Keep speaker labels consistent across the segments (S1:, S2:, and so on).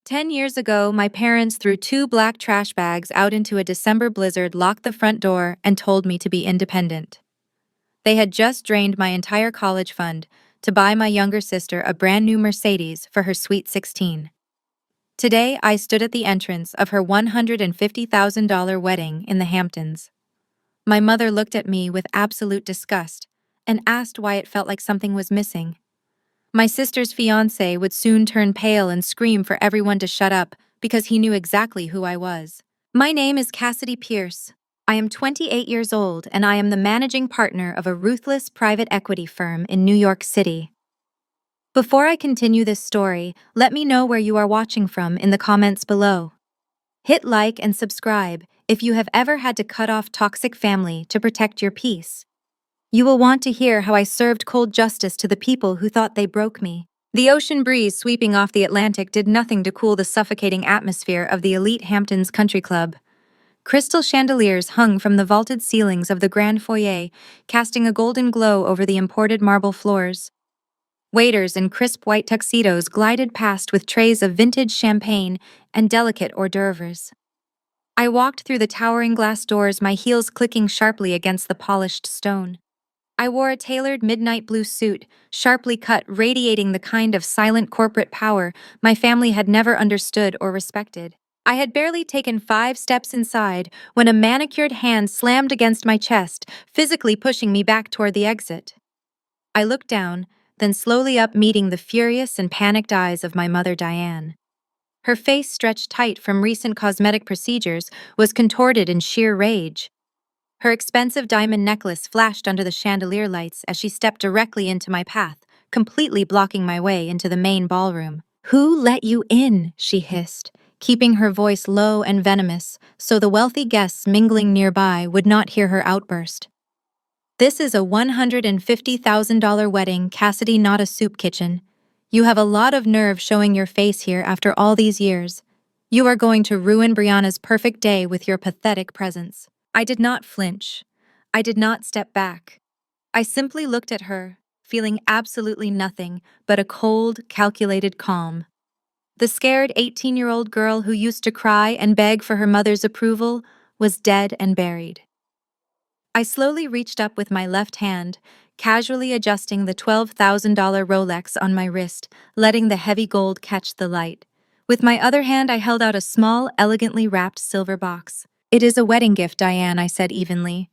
S1: 10 years ago, my parents threw two black trash bags out into a December blizzard, locked the front door, and told me to be independent. They had just drained my entire college fund to buy my younger sister a brand new Mercedes for her sweet 16. Today, I stood at the entrance of her $150,000 wedding in the Hamptons. My mother looked at me with absolute disgust and asked why it felt like something was missing. My sister's fiancé would soon turn pale and scream for everyone to shut up because he knew exactly who I was. My name is Cassidy Pierce. I am 28 years old and I am the managing partner of a ruthless private equity firm in New York City. Before I continue this story, let me know where you are watching from in the comments below. Hit like and subscribe if you have ever had to cut off toxic family to protect your peace. You will want to hear how I served cold justice to the people who thought they broke me. The ocean breeze sweeping off the Atlantic did nothing to cool the suffocating atmosphere of the elite Hamptons Country Club. Crystal chandeliers hung from the vaulted ceilings of the grand foyer, casting a golden glow over the imported marble floors. Waiters in crisp white tuxedos glided past with trays of vintage champagne and delicate hors d'oeuvres. I walked through the towering glass doors, my heels clicking sharply against the polished stone. I wore a tailored midnight blue suit, sharply cut, radiating the kind of silent corporate power my family had never understood or respected. I had barely taken 5 steps inside when a manicured hand slammed against my chest, physically pushing me back toward the exit. I looked down, then slowly up, meeting the furious and panicked eyes of my mother, Diane. Her face, stretched tight from recent cosmetic procedures, was contorted in sheer rage. Her expensive diamond necklace flashed under the chandelier lights as she stepped directly into my path, completely blocking my way into the main ballroom. "Who let you in?" she hissed, keeping her voice low and venomous so the wealthy guests mingling nearby would not hear her outburst. "This is a $150,000 wedding, Cassidy, not a soup kitchen. You have a lot of nerve showing your face here after all these years. You are going to ruin Brianna's perfect day with your pathetic presence." I did not flinch. I did not step back. I simply looked at her, feeling absolutely nothing but a cold, calculated calm. The scared 18-year-old girl who used to cry and beg for her mother's approval was dead and buried. I slowly reached up with my left hand, casually adjusting the $12,000 Rolex on my wrist, letting the heavy gold catch the light. With my other hand, I held out a small, elegantly wrapped silver box. "It is a wedding gift, Diane," I said evenly.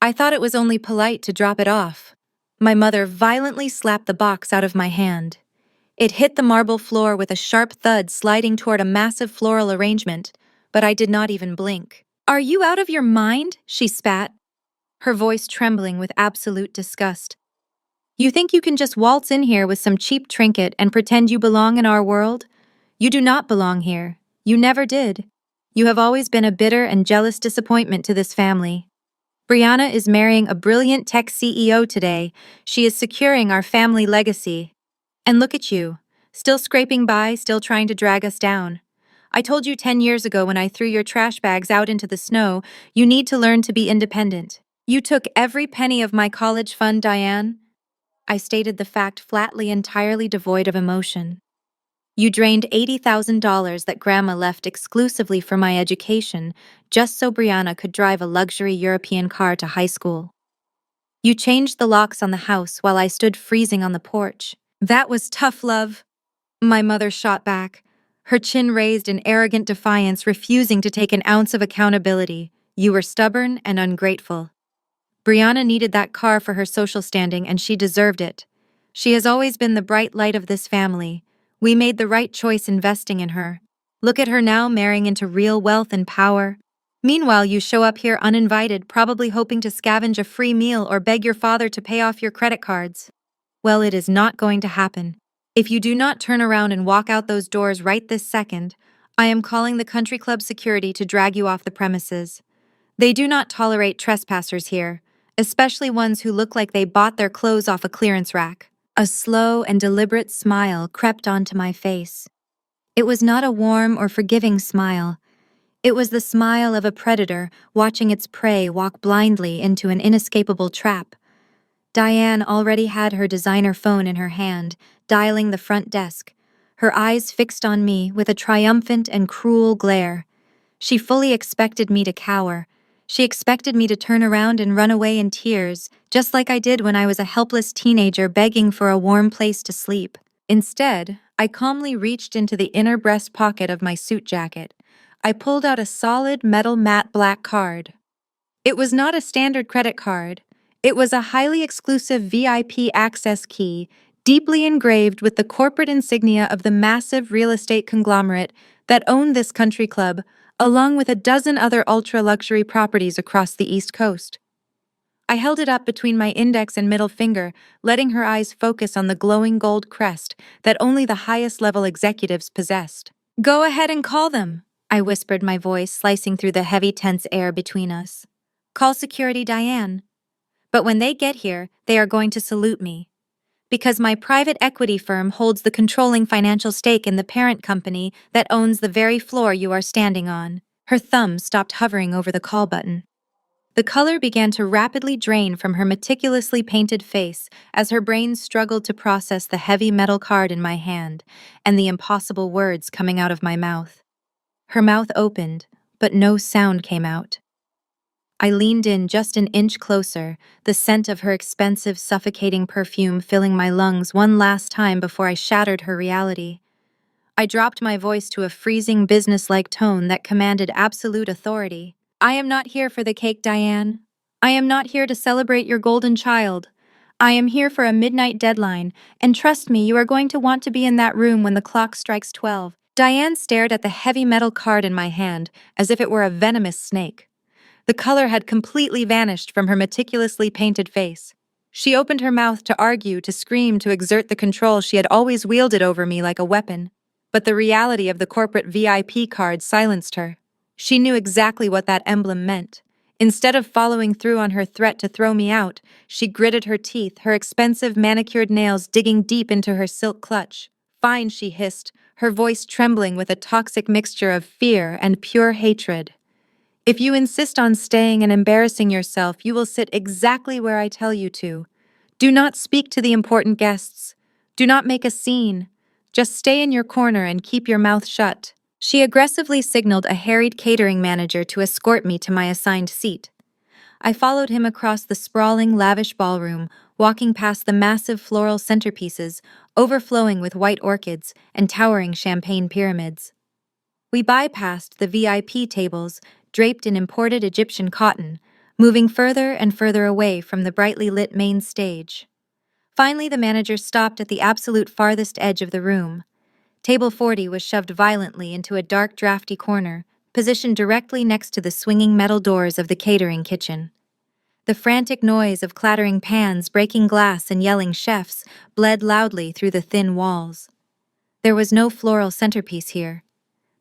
S1: "I thought it was only polite to drop it off." My mother violently slapped the box out of my hand. It hit the marble floor with a sharp thud, sliding toward a massive floral arrangement, but I did not even blink. "Are you out of your mind?" she spat, her voice trembling with absolute disgust. "You think you can just waltz in here with some cheap trinket and pretend you belong in our world? You do not belong here. You never did. You have always been a bitter and jealous disappointment to this family. Brianna is marrying a brilliant tech CEO today. She is securing our family legacy. And look at you, still scraping by, still trying to drag us down. I told you 10 years ago when I threw your trash bags out into the snow, you need to learn to be independent. You took every penny of my college fund, Diane." I stated the fact flatly, entirely devoid of emotion. "You drained $80,000 that Grandma left exclusively for my education, just so Brianna could drive a luxury European car to high school. You changed the locks on the house while I stood freezing on the porch. That was tough love," my mother shot back, her chin raised in arrogant defiance, refusing to take an ounce of accountability. "You were stubborn and ungrateful. Brianna needed that car for her social standing, and she deserved it. She has always been the bright light of this family. We made the right choice investing in her. Look at her now, marrying into real wealth and power. Meanwhile, you show up here uninvited, probably hoping to scavenge a free meal or beg your father to pay off your credit cards. Well, it is not going to happen. If you do not turn around and walk out those doors right this second, I am calling the country club security to drag you off the premises. They do not tolerate trespassers here, especially ones who look like they bought their clothes off a clearance rack." A slow and deliberate smile crept onto my face. It was not a warm or forgiving smile. It was the smile of a predator watching its prey walk blindly into an inescapable trap. Diane already had her designer phone in her hand, dialing the front desk, her eyes fixed on me with a triumphant and cruel glare. She fully expected me to cower. She expected me to turn around and run away in tears, just like I did when I was a helpless teenager begging for a warm place to sleep. Instead, I calmly reached into the inner breast pocket of my suit jacket. I pulled out a solid metal matte black card. It was not a standard credit card. It was a highly exclusive VIP access key, deeply engraved with the corporate insignia of the massive real estate conglomerate that owned this country club, along with a dozen other ultra-luxury properties across the East Coast. I held it up between my index and middle finger, letting her eyes focus on the glowing gold crest that only the highest-level executives possessed. "Go ahead and call them," I whispered, my voice slicing through the heavy, tense air between us. "Call security, Diane. But when they get here, they are going to salute me. Because my private equity firm holds the controlling financial stake in the parent company that owns the very floor you are standing on." Her thumb stopped hovering over the call button. The color began to rapidly drain from her meticulously painted face as her brain struggled to process the heavy metal card in my hand and the impossible words coming out of my mouth. Her mouth opened, but no sound came out. I leaned in just an inch closer, the scent of her expensive, suffocating perfume filling my lungs one last time before I shattered her reality. I dropped my voice to a freezing, businesslike tone that commanded absolute authority. "I am not here for the cake, Diane. I am not here to celebrate your golden child. I am here for a midnight deadline, and trust me, you are going to want to be in that room when the clock strikes 12. Diane stared at the heavy metal card in my hand as if it were a venomous snake. The color had completely vanished from her meticulously painted face. She opened her mouth to argue, to scream, to exert the control she had always wielded over me like a weapon. But the reality of the corporate VIP card silenced her. She knew exactly what that emblem meant. Instead of following through on her threat to throw me out, she gritted her teeth, her expensive manicured nails digging deep into her silk clutch. "Fine," she hissed, her voice trembling with a toxic mixture of fear and pure hatred. "If you insist on staying and embarrassing yourself, you will sit exactly where I tell you to. Do not speak to the important guests. Do not make a scene. Just stay in your corner and keep your mouth shut." She aggressively signaled a harried catering manager to escort me to my assigned seat. I followed him across the sprawling, lavish ballroom, walking past the massive floral centerpieces, overflowing with white orchids and towering champagne pyramids. We bypassed the VIP tables, draped in imported Egyptian cotton, moving further and further away from the brightly lit main stage. Finally, the manager stopped at the absolute farthest edge of the room. Table 40 was shoved violently into a dark, drafty corner, positioned directly next to the swinging metal doors of the catering kitchen. The frantic noise of clattering pans, breaking glass, and yelling chefs bled loudly through the thin walls. There was no floral centerpiece here.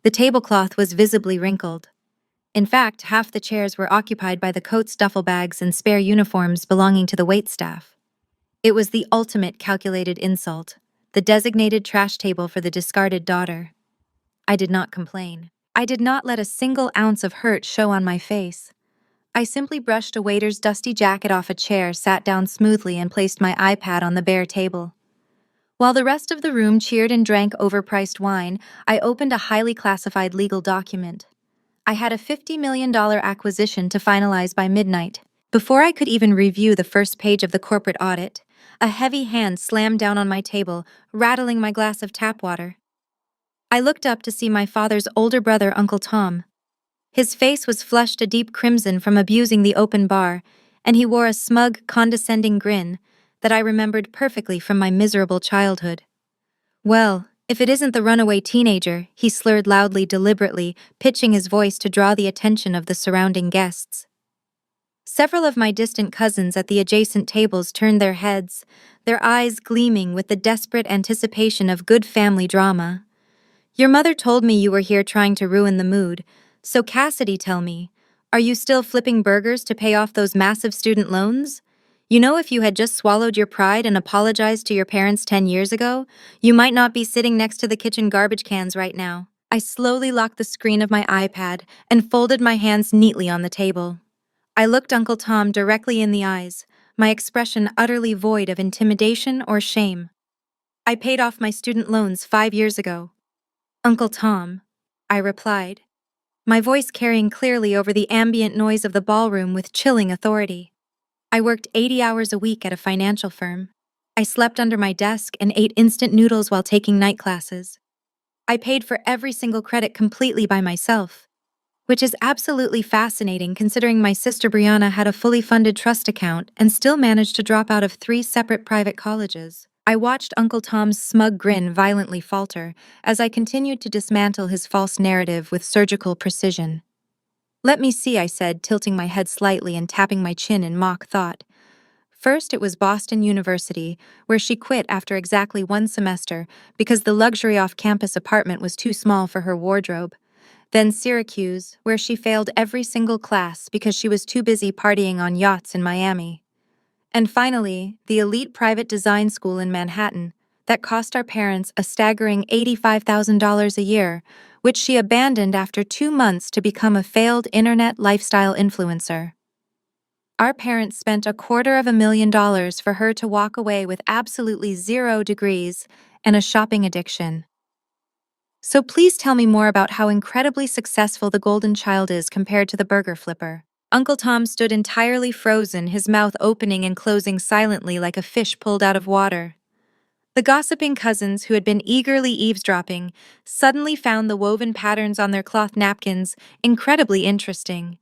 S1: The tablecloth was visibly wrinkled. In fact, half the chairs were occupied by the coats, duffel bags, and spare uniforms belonging to the waitstaff. It was the ultimate calculated insult, the designated trash table for the discarded daughter. I did not complain. I did not let a single ounce of hurt show on my face. I simply brushed a waiter's dusty jacket off a chair, sat down smoothly, and placed my iPad on the bare table. While the rest of the room cheered and drank overpriced wine, I opened a highly classified legal document. I had a $50 million acquisition to finalize by midnight. Before I could even review the first page of the corporate audit, a heavy hand slammed down on my table, rattling my glass of tap water. I looked up to see my father's older brother, Uncle Tom. His face was flushed a deep crimson from abusing the open bar, and he wore a smug, condescending grin that I remembered perfectly from my miserable childhood. "Well, if it isn't the runaway teenager," he slurred loudly, deliberately, pitching his voice to draw the attention of the surrounding guests. Several of my distant cousins at the adjacent tables turned their heads, their eyes gleaming with the desperate anticipation of good family drama. "Your mother told me you were here trying to ruin the mood, so Cassidy, tell me, are you still flipping burgers to pay off those massive student loans? You know, if you had just swallowed your pride and apologized to your parents 10 years ago, you might not be sitting next to the kitchen garbage cans right now." I slowly locked the screen of my iPad and folded my hands neatly on the table. I looked Uncle Tom directly in the eyes, my expression utterly void of intimidation or shame. I paid off my student loans 5 years ago. Uncle Tom, I replied, my voice carrying clearly over the ambient noise of the ballroom with chilling authority. I worked 80 hours a week at a financial firm. I slept under my desk and ate instant noodles while taking night classes. I paid for every single credit completely by myself, which is absolutely fascinating considering my sister Brianna had a fully funded trust account and still managed to drop out of 3 separate private colleges. I watched Uncle Tom's smug grin violently falter as I continued to dismantle his false narrative with surgical precision. Let me see, I said, tilting my head slightly and tapping my chin in mock thought. First, it was Boston University, where she quit after exactly 1 semester because the luxury off-campus apartment was too small for her wardrobe. Then Syracuse, where she failed every single class because she was too busy partying on yachts in Miami. And finally, the elite private design school in Manhattan that cost our parents a staggering $85,000 a year, which she abandoned after 2 months to become a failed internet lifestyle influencer. Our parents spent $250,000 for her to walk away with absolutely 0 degrees and a shopping addiction. So please tell me more about how incredibly successful the golden child is compared to the burger flipper. Uncle Tom stood entirely frozen, his mouth opening and closing silently like a fish pulled out of water. The gossiping cousins, who had been eagerly eavesdropping, suddenly found the woven patterns on their cloth napkins incredibly interesting.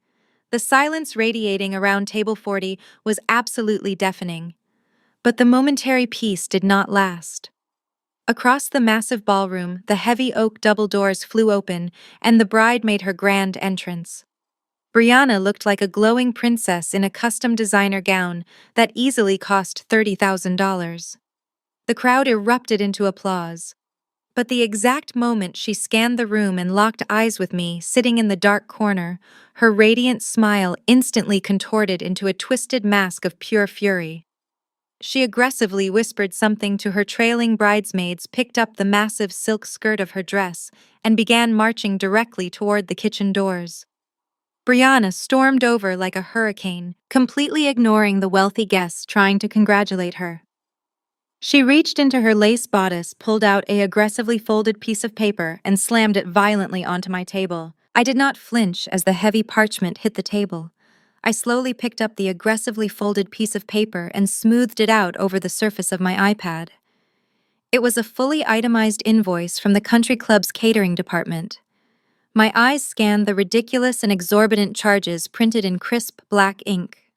S1: The silence radiating around table 40 was absolutely deafening. But the momentary peace did not last. Across the massive ballroom, the heavy oak double doors flew open, and the bride made her grand entrance. Brianna looked like a glowing princess in a custom designer gown that easily cost $30,000. The crowd erupted into applause. But the exact moment she scanned the room and locked eyes with me, sitting in the dark corner, her radiant smile instantly contorted into a twisted mask of pure fury. She aggressively whispered something to her trailing bridesmaids, picked up the massive silk skirt of her dress, and began marching directly toward the kitchen doors. Brianna stormed over like a hurricane, completely ignoring the wealthy guests trying to congratulate her. She reached into her lace bodice, pulled out a aggressively folded piece of paper, and slammed it violently onto my table. I did not flinch as the heavy parchment hit the table. I slowly picked up the aggressively folded piece of paper and smoothed it out over the surface of my iPad. It was a fully itemized invoice from the country club's catering department. My eyes scanned the ridiculous and exorbitant charges printed in crisp black ink.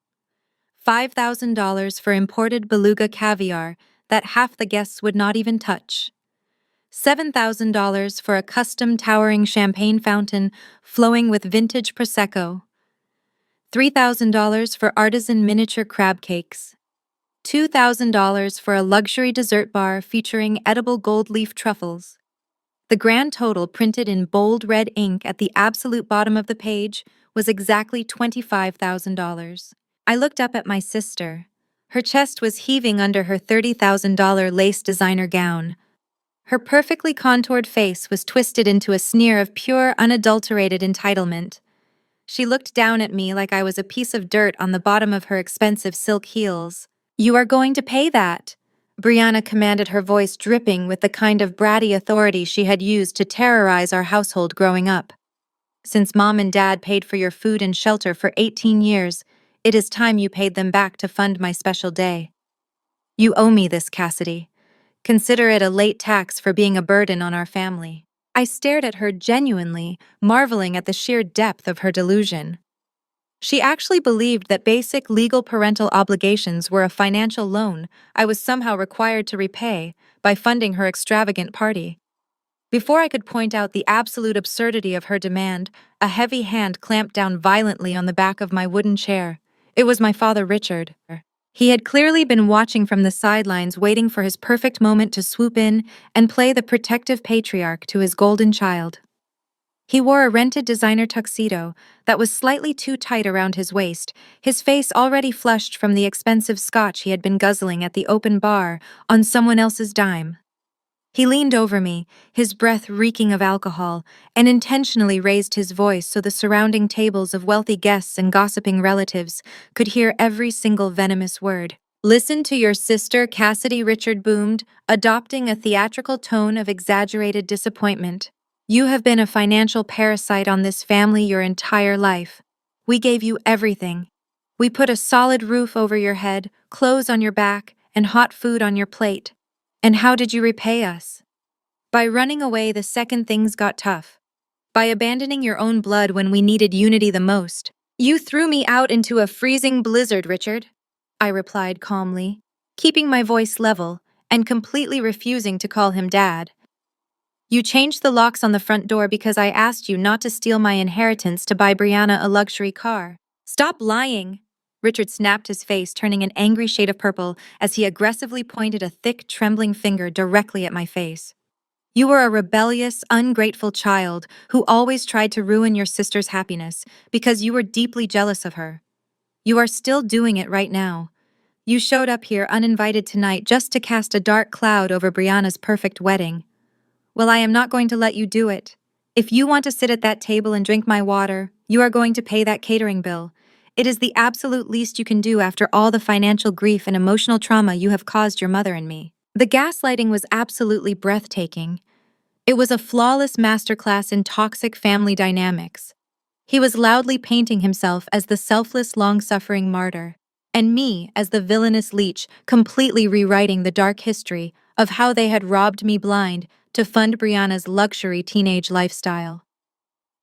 S1: $5,000 for imported beluga caviar that half the guests would not even touch. $7,000 for a custom towering champagne fountain flowing with vintage Prosecco. $3,000 for artisan miniature crab cakes. $2,000 for a luxury dessert bar featuring edible gold leaf truffles. The grand total, printed in bold red ink at the absolute bottom of the page, was exactly $25,000. I looked up at my sister. Her chest was heaving under her $30,000 lace designer gown. Her perfectly contoured face was twisted into a sneer of pure, unadulterated entitlement. She looked down at me like I was a piece of dirt on the bottom of her expensive silk heels. "You are going to pay that," Brianna commanded, her voice dripping with the kind of bratty authority she had used to terrorize our household growing up. "Since Mom and Dad paid for your food and shelter for 18 years, it is time you paid them back to fund my special day. You owe me this, Cassidy. Consider it a late tax for being a burden on our family." I stared at her genuinely, marveling at the sheer depth of her delusion. She actually believed that basic legal parental obligations were a financial loan I was somehow required to repay by funding her extravagant party. Before I could point out the absolute absurdity of her demand, a heavy hand clamped down violently on the back of my wooden chair. It was my father, Richard. He had clearly been watching from the sidelines, waiting for his perfect moment to swoop in and play the protective patriarch to his golden child. He wore a rented designer tuxedo that was slightly too tight around his waist, his face already flushed from the expensive scotch he had been guzzling at the open bar on someone else's dime. He leaned over me, his breath reeking of alcohol, and intentionally raised his voice so the surrounding tables of wealthy guests and gossiping relatives could hear every single venomous word. Listen to your sister, Cassidy, Richard boomed, adopting a theatrical tone of exaggerated disappointment. You have been a financial parasite on this family your entire life. We gave you everything. We put a solid roof over your head, clothes on your back, and hot food on your plate. And how did you repay us? By running away the second things got tough. By abandoning your own blood when we needed unity the most. You threw me out into a freezing blizzard, Richard, I replied calmly, keeping my voice level and completely refusing to call him Dad. You changed the locks on the front door because I asked you not to steal my inheritance to buy Brianna a luxury car. Stop lying! Richard snapped his face, turning an angry shade of purple as he aggressively pointed a thick, trembling finger directly at my face. You were a rebellious, ungrateful child who always tried to ruin your sister's happiness because you were deeply jealous of her. You are still doing it right now. You showed up here uninvited tonight just to cast a dark cloud over Brianna's perfect wedding. Well, I am not going to let you do it. If you want to sit at that table and drink my water, you are going to pay that catering bill. It is the absolute least you can do after all the financial grief and emotional trauma you have caused your mother and me. The gaslighting was absolutely breathtaking. It was a flawless masterclass in toxic family dynamics. He was loudly painting himself as the selfless, long-suffering martyr, and me as the villainous leech, completely rewriting the dark history of how they had robbed me blind to fund Brianna's luxury teenage lifestyle.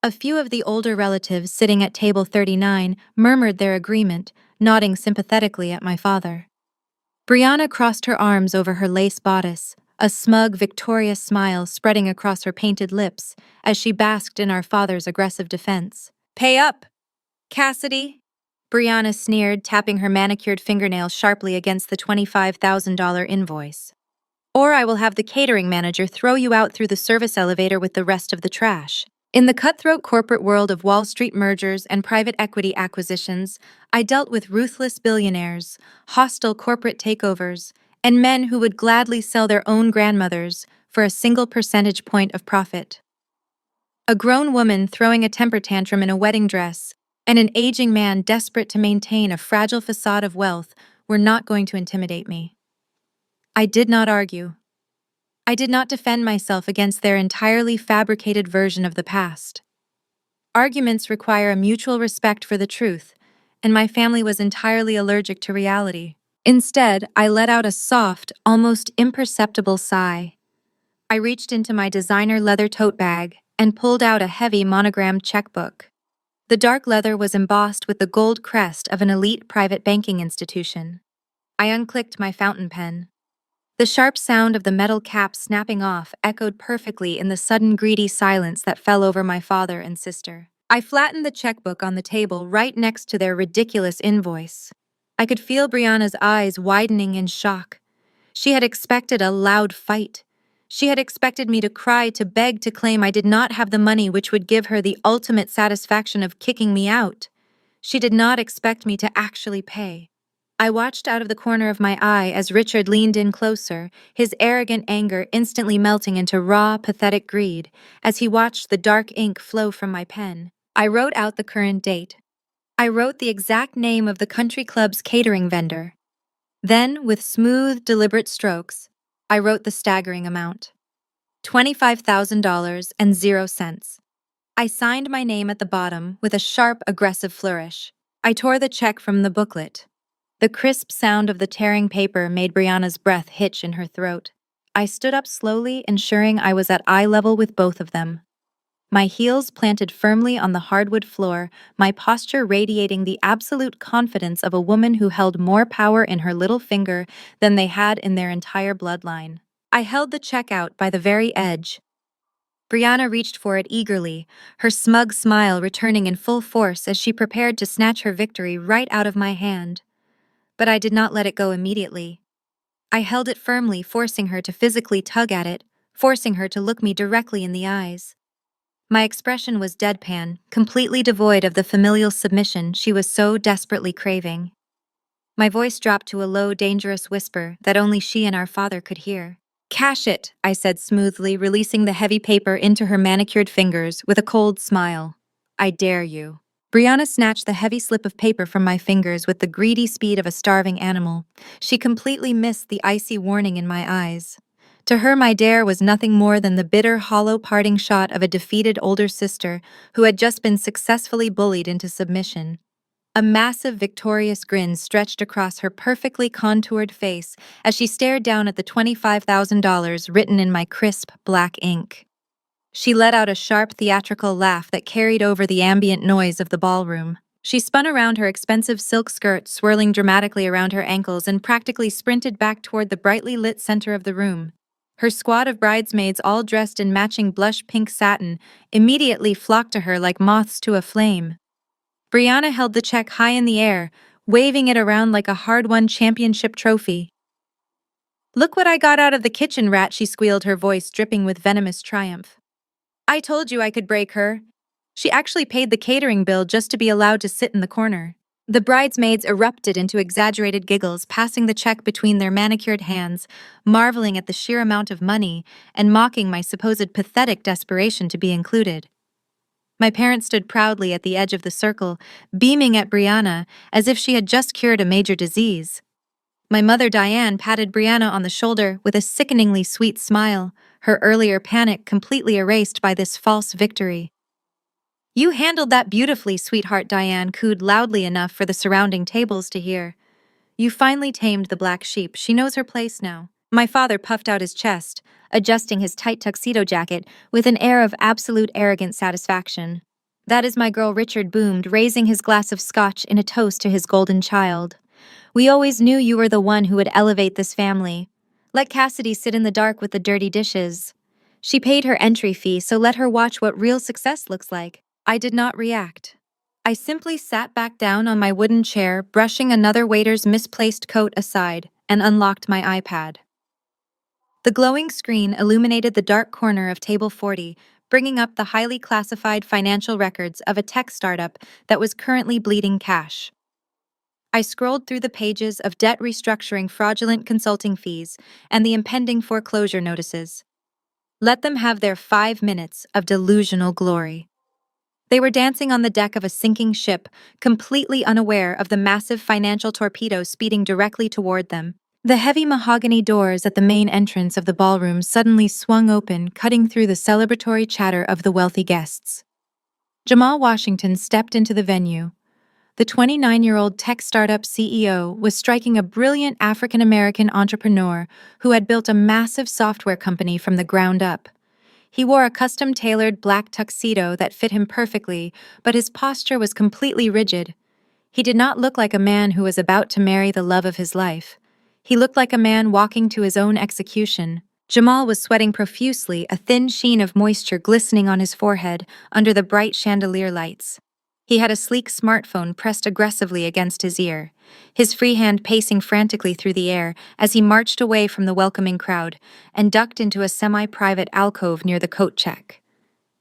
S1: A few of the older relatives sitting at table 39 murmured their agreement, nodding sympathetically at my father. Brianna crossed her arms over her lace bodice, a smug, victorious smile spreading across her painted lips as she basked in our father's aggressive defense. Pay up, Cassidy! Brianna sneered, tapping her manicured fingernails sharply against the $25,000 invoice. Or I will have the catering manager throw you out through the service elevator with the rest of the trash. In the cutthroat corporate world of Wall Street mergers and private equity acquisitions, I dealt with ruthless billionaires, hostile corporate takeovers, and men who would gladly sell their own grandmothers for a single percentage point of profit. A grown woman throwing a temper tantrum in a wedding dress, and an aging man desperate to maintain a fragile facade of wealth were not going to intimidate me. I did not argue. I did not defend myself against their entirely fabricated version of the past. Arguments require a mutual respect for the truth, and my family was entirely allergic to reality. Instead, I let out a soft, almost imperceptible sigh. I reached into my designer leather tote bag and pulled out a heavy monogrammed checkbook. The dark leather was embossed with the gold crest of an elite private banking institution. I unclicked my fountain pen. The sharp sound of the metal cap snapping off echoed perfectly in the sudden greedy silence that fell over my father and sister. I flattened the checkbook on the table right next to their ridiculous invoice. I could feel Brianna's eyes widening in shock. She had expected a loud fight. She had expected me to cry, to beg, to claim I did not have the money which would give her the ultimate satisfaction of kicking me out. She did not expect me to actually pay. I watched out of the corner of my eye as Richard leaned in closer, his arrogant anger instantly melting into raw, pathetic greed as he watched the dark ink flow from my pen. I wrote out the current date. I wrote the exact name of the country club's catering vendor. Then, with smooth, deliberate strokes, I wrote the staggering amount. $25,000 and 0 cents. I signed my name at the bottom with a sharp, aggressive flourish. I tore the check from the booklet. The crisp sound of the tearing paper made Brianna's breath hitch in her throat. I stood up slowly, ensuring I was at eye level with both of them. My heels planted firmly on the hardwood floor, my posture radiating the absolute confidence of a woman who held more power in her little finger than they had in their entire bloodline. I held the check out by the very edge. Brianna reached for it eagerly, her smug smile returning in full force as she prepared to snatch her victory right out of my hand. But I did not let it go immediately. I held it firmly, forcing her to physically tug at it, forcing her to look me directly in the eyes. My expression was deadpan, completely devoid of the familial submission she was so desperately craving. My voice dropped to a low, dangerous whisper that only she and our father could hear. Cash it, I said smoothly, releasing the heavy paper into her manicured fingers with a cold smile. I dare you. Brianna snatched the heavy slip of paper from my fingers with the greedy speed of a starving animal. She completely missed the icy warning in my eyes. To her, my dare was nothing more than the bitter, hollow parting shot of a defeated older sister who had just been successfully bullied into submission. A massive, victorious grin stretched across her perfectly contoured face as she stared down at the $25,000 written in my crisp, black ink. She let out a sharp, theatrical laugh that carried over the ambient noise of the ballroom. She spun around her expensive silk skirt, swirling dramatically around her ankles, and practically sprinted back toward the brightly lit center of the room. Her squad of bridesmaids, all dressed in matching blush pink satin, immediately flocked to her like moths to a flame. Brianna held the check high in the air, waving it around like a hard-won championship trophy. "Look what I got out of the kitchen, rat," she squealed, her voice dripping with venomous triumph. "I told you I could break her." She actually paid the catering bill just to be allowed to sit in the corner. The bridesmaids erupted into exaggerated giggles, passing the check between their manicured hands, marveling at the sheer amount of money and mocking my supposed pathetic desperation to be included. My parents stood proudly at the edge of the circle, beaming at Brianna as if she had just cured a major disease. My mother, Diane, patted Brianna on the shoulder with a sickeningly sweet smile, her earlier panic completely erased by this false victory. "You handled that beautifully, sweetheart," Diane cooed loudly enough for the surrounding tables to hear. "You finally tamed the black sheep. She knows her place now." My father puffed out his chest, adjusting his tight tuxedo jacket with an air of absolute arrogant satisfaction. "That is my girl," Richard boomed, raising his glass of scotch in a toast to his golden child. "We always knew you were the one who would elevate this family. Let Cassidy sit in the dark with the dirty dishes. She paid her entry fee, so let her watch what real success looks like." I did not react. I simply sat back down on my wooden chair, brushing another waiter's misplaced coat aside, and unlocked my iPad. The glowing screen illuminated the dark corner of Table 40, bringing up the highly classified financial records of a tech startup that was currently bleeding cash. I scrolled through the pages of debt restructuring, fraudulent consulting fees, and the impending foreclosure notices. Let them have their 5 minutes of delusional glory. They were dancing on the deck of a sinking ship, completely unaware of the massive financial torpedo speeding directly toward them. The heavy mahogany doors at the main entrance of the ballroom suddenly swung open, cutting through the celebratory chatter of the wealthy guests. Jamal Washington stepped into the venue. The 29-year-old tech startup CEO was striking a brilliant African-American entrepreneur who had built a massive software company from the ground up. He wore a custom-tailored black tuxedo that fit him perfectly, but his posture was completely rigid. He did not look like a man who was about to marry the love of his life. He looked like a man walking to his own execution. Jamal was sweating profusely, a thin sheen of moisture glistening on his forehead under the bright chandelier lights. He had a sleek smartphone pressed aggressively against his ear, his free hand pacing frantically through the air as he marched away from the welcoming crowd and ducked into a semi-private alcove near the coat check.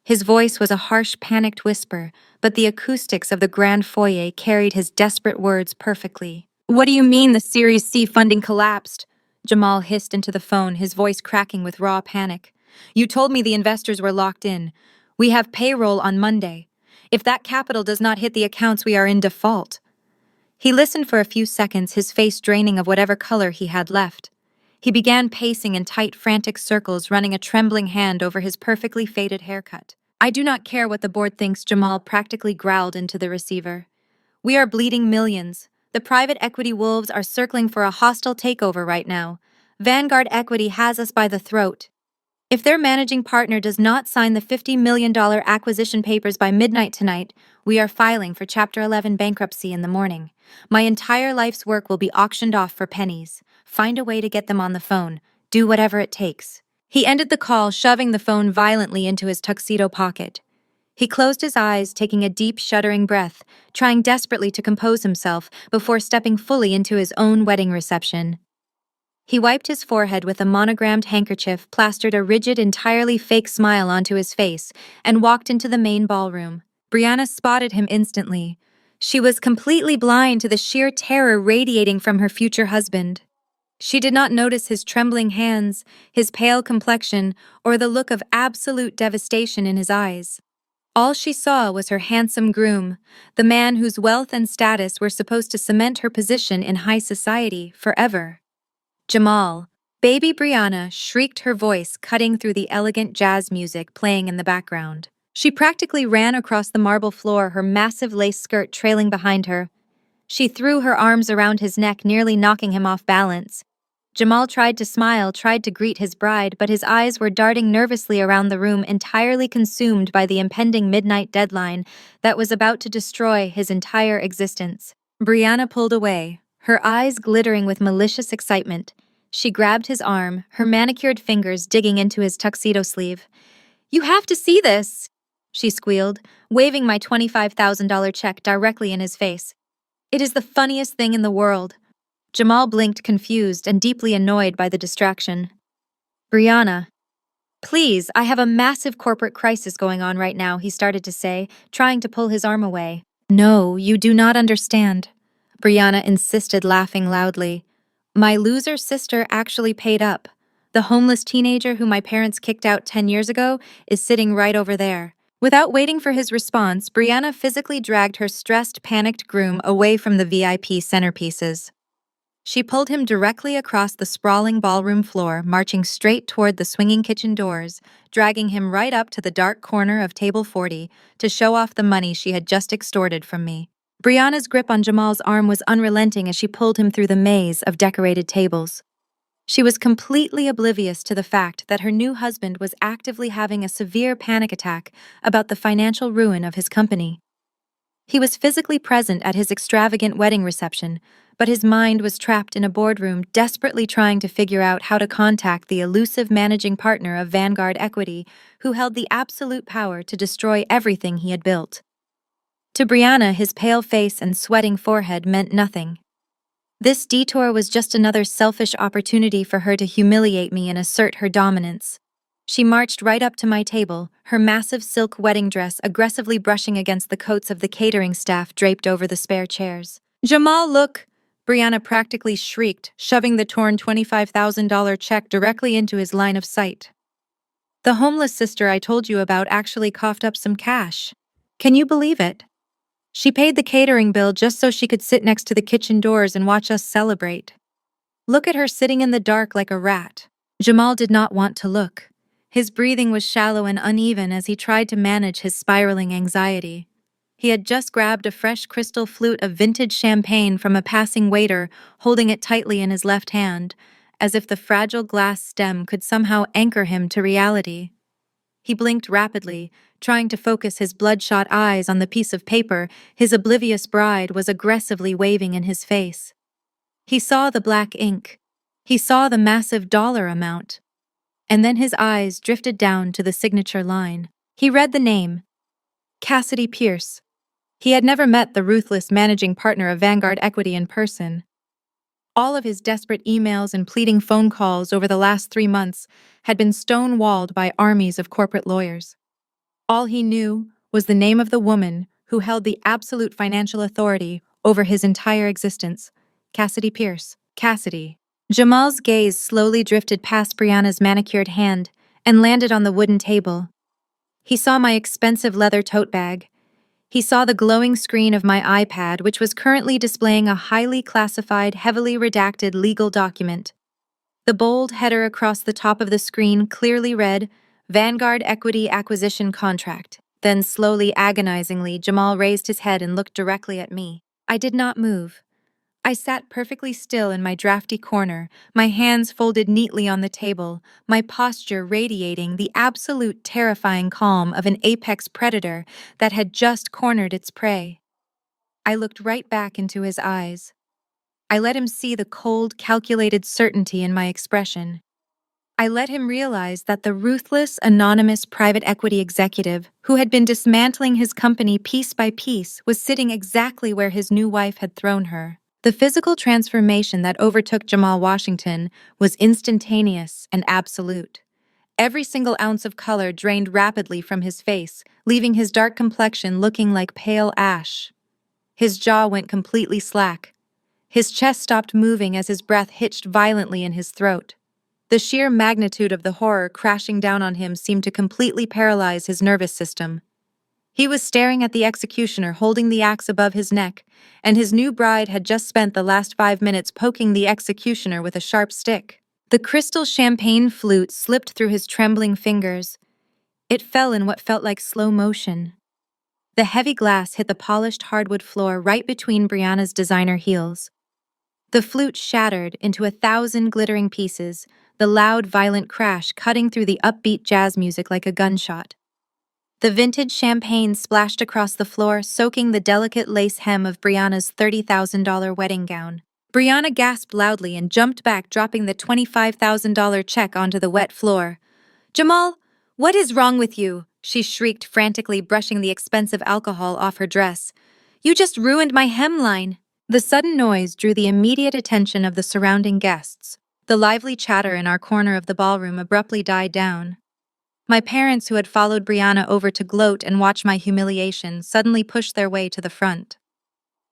S1: His voice was a harsh, panicked whisper, but the acoustics of the grand foyer carried his desperate words perfectly. "What do you mean the Series C funding collapsed?" Jamal hissed into the phone, his voice cracking with raw panic. "You told me the investors were locked in. We have payroll on Monday. If that capital does not hit the accounts, we are in default." He listened for a few seconds, his face draining of whatever color he had left. He began pacing in tight, frantic circles, running a trembling hand over his perfectly faded haircut. "I do not care what the board thinks," Jamal practically growled into the receiver. "We are bleeding millions. The private equity wolves are circling for a hostile takeover right now. Vanguard Equity has us by the throat. If their managing partner does not sign the $50 million acquisition papers by midnight tonight, we are filing for Chapter 11 bankruptcy in the morning. My entire life's work will be auctioned off for pennies. Find a way to get them on the phone. Do whatever it takes." He ended the call, shoving the phone violently into his tuxedo pocket. He closed his eyes, taking a deep, shuddering breath, trying desperately to compose himself before stepping fully into his own wedding reception. He wiped his forehead with a monogrammed handkerchief, plastered a rigid, entirely fake smile onto his face, and walked into the main ballroom. Brianna spotted him instantly. She was completely blind to the sheer terror radiating from her future husband. She did not notice his trembling hands, his pale complexion, or the look of absolute devastation in his eyes. All she saw was her handsome groom, the man whose wealth and status were supposed to cement her position in high society forever. Jamal. Baby Brianna shrieked, her voice cutting through the elegant jazz music playing in the background. She practically ran across the marble floor, her massive lace skirt trailing behind her. She threw her arms around his neck, nearly knocking him off balance. Jamal tried to smile, tried to greet his bride, but his eyes were darting nervously around the room, entirely consumed by the impending midnight deadline that was about to destroy his entire existence. Brianna pulled away, her eyes glittering with malicious excitement. She grabbed his arm, her manicured fingers digging into his tuxedo sleeve. "You have to see this!" she squealed, waving my $25,000 check directly in his face. "It is the funniest thing in the world." Jamal blinked, confused and deeply annoyed by the distraction. "Brianna, please, I have a massive corporate crisis going on right now," he started to say, trying to pull his arm away. "No, you do not understand," Brianna insisted, laughing loudly. "My loser sister actually paid up. The homeless teenager who my parents kicked out 10 years ago is sitting right over there." Without waiting for his response, Brianna physically dragged her stressed, panicked groom away from the VIP centerpieces. She pulled him directly across the sprawling ballroom floor, marching straight toward the swinging kitchen doors, dragging him right up to the dark corner of table 40 to show off the money she had just extorted from me. Brianna's grip on Jamal's arm was unrelenting as she pulled him through the maze of decorated tables. She was completely oblivious to the fact that her new husband was actively having a severe panic attack about the financial ruin of his company. He was physically present at his extravagant wedding reception, but his mind was trapped in a boardroom, desperately trying to figure out how to contact the elusive managing partner of Vanguard Equity, who held the absolute power to destroy everything he had built. To Brianna, his pale face and sweating forehead meant nothing. This detour was just another selfish opportunity for her to humiliate me and assert her dominance. She marched right up to my table, her massive silk wedding dress aggressively brushing against the coats of the catering staff draped over the spare chairs. "Jamal, look!" Brianna practically shrieked, shoving the torn $25,000 check directly into his line of sight. "The homeless sister I told you about actually coughed up some cash. Can you believe it? She paid the catering bill just so she could sit next to the kitchen doors and watch us celebrate. Look at her sitting in the dark like a rat." Jamal did not want to look. His breathing was shallow and uneven as he tried to manage his spiraling anxiety. He had just grabbed a fresh crystal flute of vintage champagne from a passing waiter, holding it tightly in his left hand, as if the fragile glass stem could somehow anchor him to reality. He blinked rapidly, trying to focus his bloodshot eyes on the piece of paper his oblivious bride was aggressively waving in his face. He saw the black ink. He saw the massive dollar amount. And then his eyes drifted down to the signature line. He read the name, Cassidy Pierce. He had never met the ruthless managing partner of Vanguard Equity in person. All of his desperate emails and pleading phone calls over the last 3 months had been stonewalled by armies of corporate lawyers. All he knew was the name of the woman who held the absolute financial authority over his entire existence, Cassidy Pierce. Cassidy. Jamal's gaze slowly drifted past Brianna's manicured hand and landed on the wooden table. He saw my expensive leather tote bag. He saw the glowing screen of my iPad, which was currently displaying a highly classified, heavily redacted legal document. The bold header across the top of the screen clearly read, Vanguard Equity Acquisition Contract. Then slowly, agonizingly, Jamal raised his head and looked directly at me. I did not move. I sat perfectly still in my drafty corner, my hands folded neatly on the table, my posture radiating the absolute terrifying calm of an apex predator that had just cornered its prey. I looked right back into his eyes. I let him see the cold, calculated certainty in my expression. I let him realize that the ruthless, anonymous private equity executive who had been dismantling his company piece by piece was sitting exactly where his new wife had thrown her. The physical transformation that overtook Jamal Washington was instantaneous and absolute. Every single ounce of color drained rapidly from his face, leaving his dark complexion looking like pale ash. His jaw went completely slack. His chest stopped moving as his breath hitched violently in his throat. The sheer magnitude of the horror crashing down on him seemed to completely paralyze his nervous system. He was staring at the executioner holding the axe above his neck, and his new bride had just spent the last 5 minutes poking the executioner with a sharp stick. The crystal champagne flute slipped through his trembling fingers. It fell in what felt like slow motion. The heavy glass hit the polished hardwood floor right between Brianna's designer heels. The flute shattered into 1,000 glittering pieces, the loud, violent crash cutting through the upbeat jazz music like a gunshot. The vintage champagne splashed across the floor, soaking the delicate lace hem of Brianna's $30,000 wedding gown. Brianna gasped loudly and jumped back, dropping the $25,000 check onto the wet floor. "Jamal, what is wrong with you?" she shrieked, frantically brushing the expensive alcohol off her dress. "You just ruined my hemline." The sudden noise drew the immediate attention of the surrounding guests. The lively chatter in our corner of the ballroom abruptly died down. My parents, who had followed Brianna over to gloat and watch my humiliation, suddenly pushed their way to the front.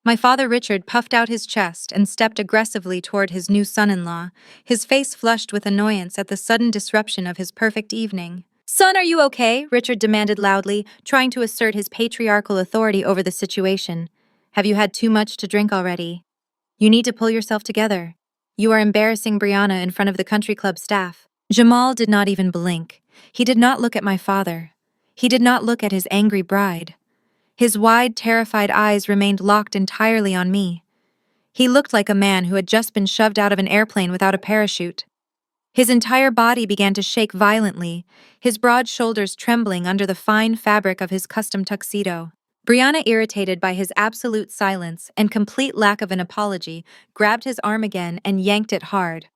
S1: My father Richard puffed out his chest and stepped aggressively toward his new son-in-law, his face flushed with annoyance at the sudden disruption of his perfect evening. "Son, are you okay?" Richard demanded loudly, trying to assert his patriarchal authority over the situation. "Have you had too much to drink already? You need to pull yourself together. You are embarrassing Brianna in front of the country club staff." Jamal did not even blink. He did not look at my father. He did not look at his angry bride. His wide, terrified eyes remained locked entirely on me. He looked like a man who had just been shoved out of an airplane without a parachute. His entire body began to shake violently, his broad shoulders trembling under the fine fabric of his custom tuxedo. Brianna, irritated by his absolute silence and complete lack of an apology, grabbed his arm again and yanked it hard.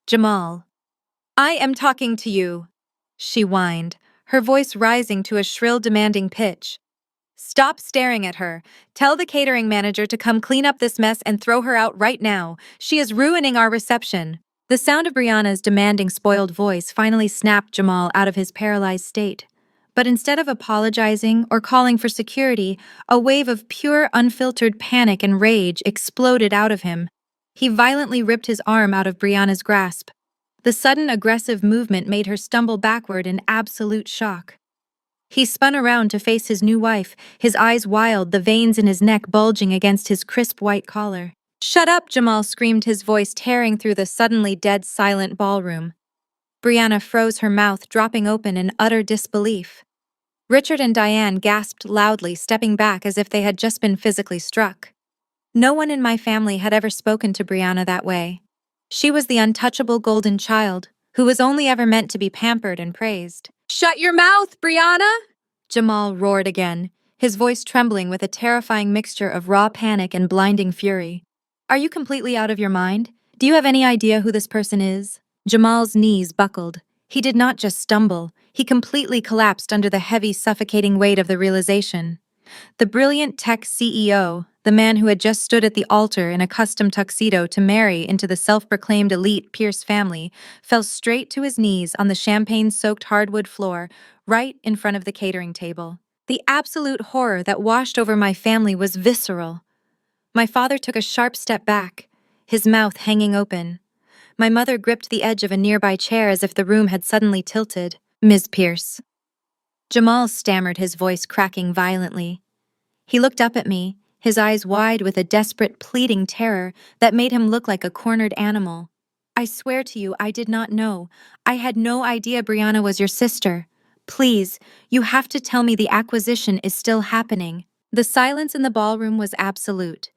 S1: "Jamal, I am talking to you," she whined, her voice rising to a shrill, demanding pitch. "Stop staring at her. Tell the catering manager to come clean up this mess and throw her out right now. She is ruining our reception." The sound of Brianna's demanding, spoiled voice finally snapped Jamal out of his paralyzed state. But instead of apologizing or calling for security, a wave of pure, unfiltered panic and rage exploded out of him. He violently ripped his arm out of Brianna's grasp. The sudden, aggressive movement made her stumble backward in absolute shock. He spun around to face his new wife, his eyes wild, the veins in his neck bulging against his crisp white collar. "Shut up!" Jamal screamed, his voice tearing through the suddenly dead silent ballroom. Brianna froze her mouth, dropping open in utter disbelief. Richard and Diane gasped loudly, stepping back as if they had just been physically struck. No one in my family had ever spoken to Brianna that way. She was the untouchable golden child, who was only ever meant to be pampered and praised. "Shut your mouth, Brianna!" Jamal roared again, his voice trembling with a terrifying mixture of raw panic and blinding fury. "Are you completely out of your mind? Do you have any idea who this person is?" Jamal's knees buckled. He did not just stumble, he completely collapsed under the heavy, suffocating weight of the realization. The brilliant tech CEO, the man who had just stood at the altar in a custom tuxedo to marry into the self-proclaimed elite Pierce family, fell straight to his knees on the champagne-soaked hardwood floor, right in front of the catering table. The absolute horror that washed over my family was visceral. My father took a sharp step back, his mouth hanging open. My mother gripped the edge of a nearby chair as if the room had suddenly tilted. "Ms. Pierce." Jamal stammered, his voice cracking violently. He looked up at me, his eyes wide with a desperate, pleading terror that made him look like a cornered animal. "I swear to you, I did not know. I had no idea Brianna was your sister. Please, you have to tell me the acquisition is still happening." The silence in the ballroom was absolute.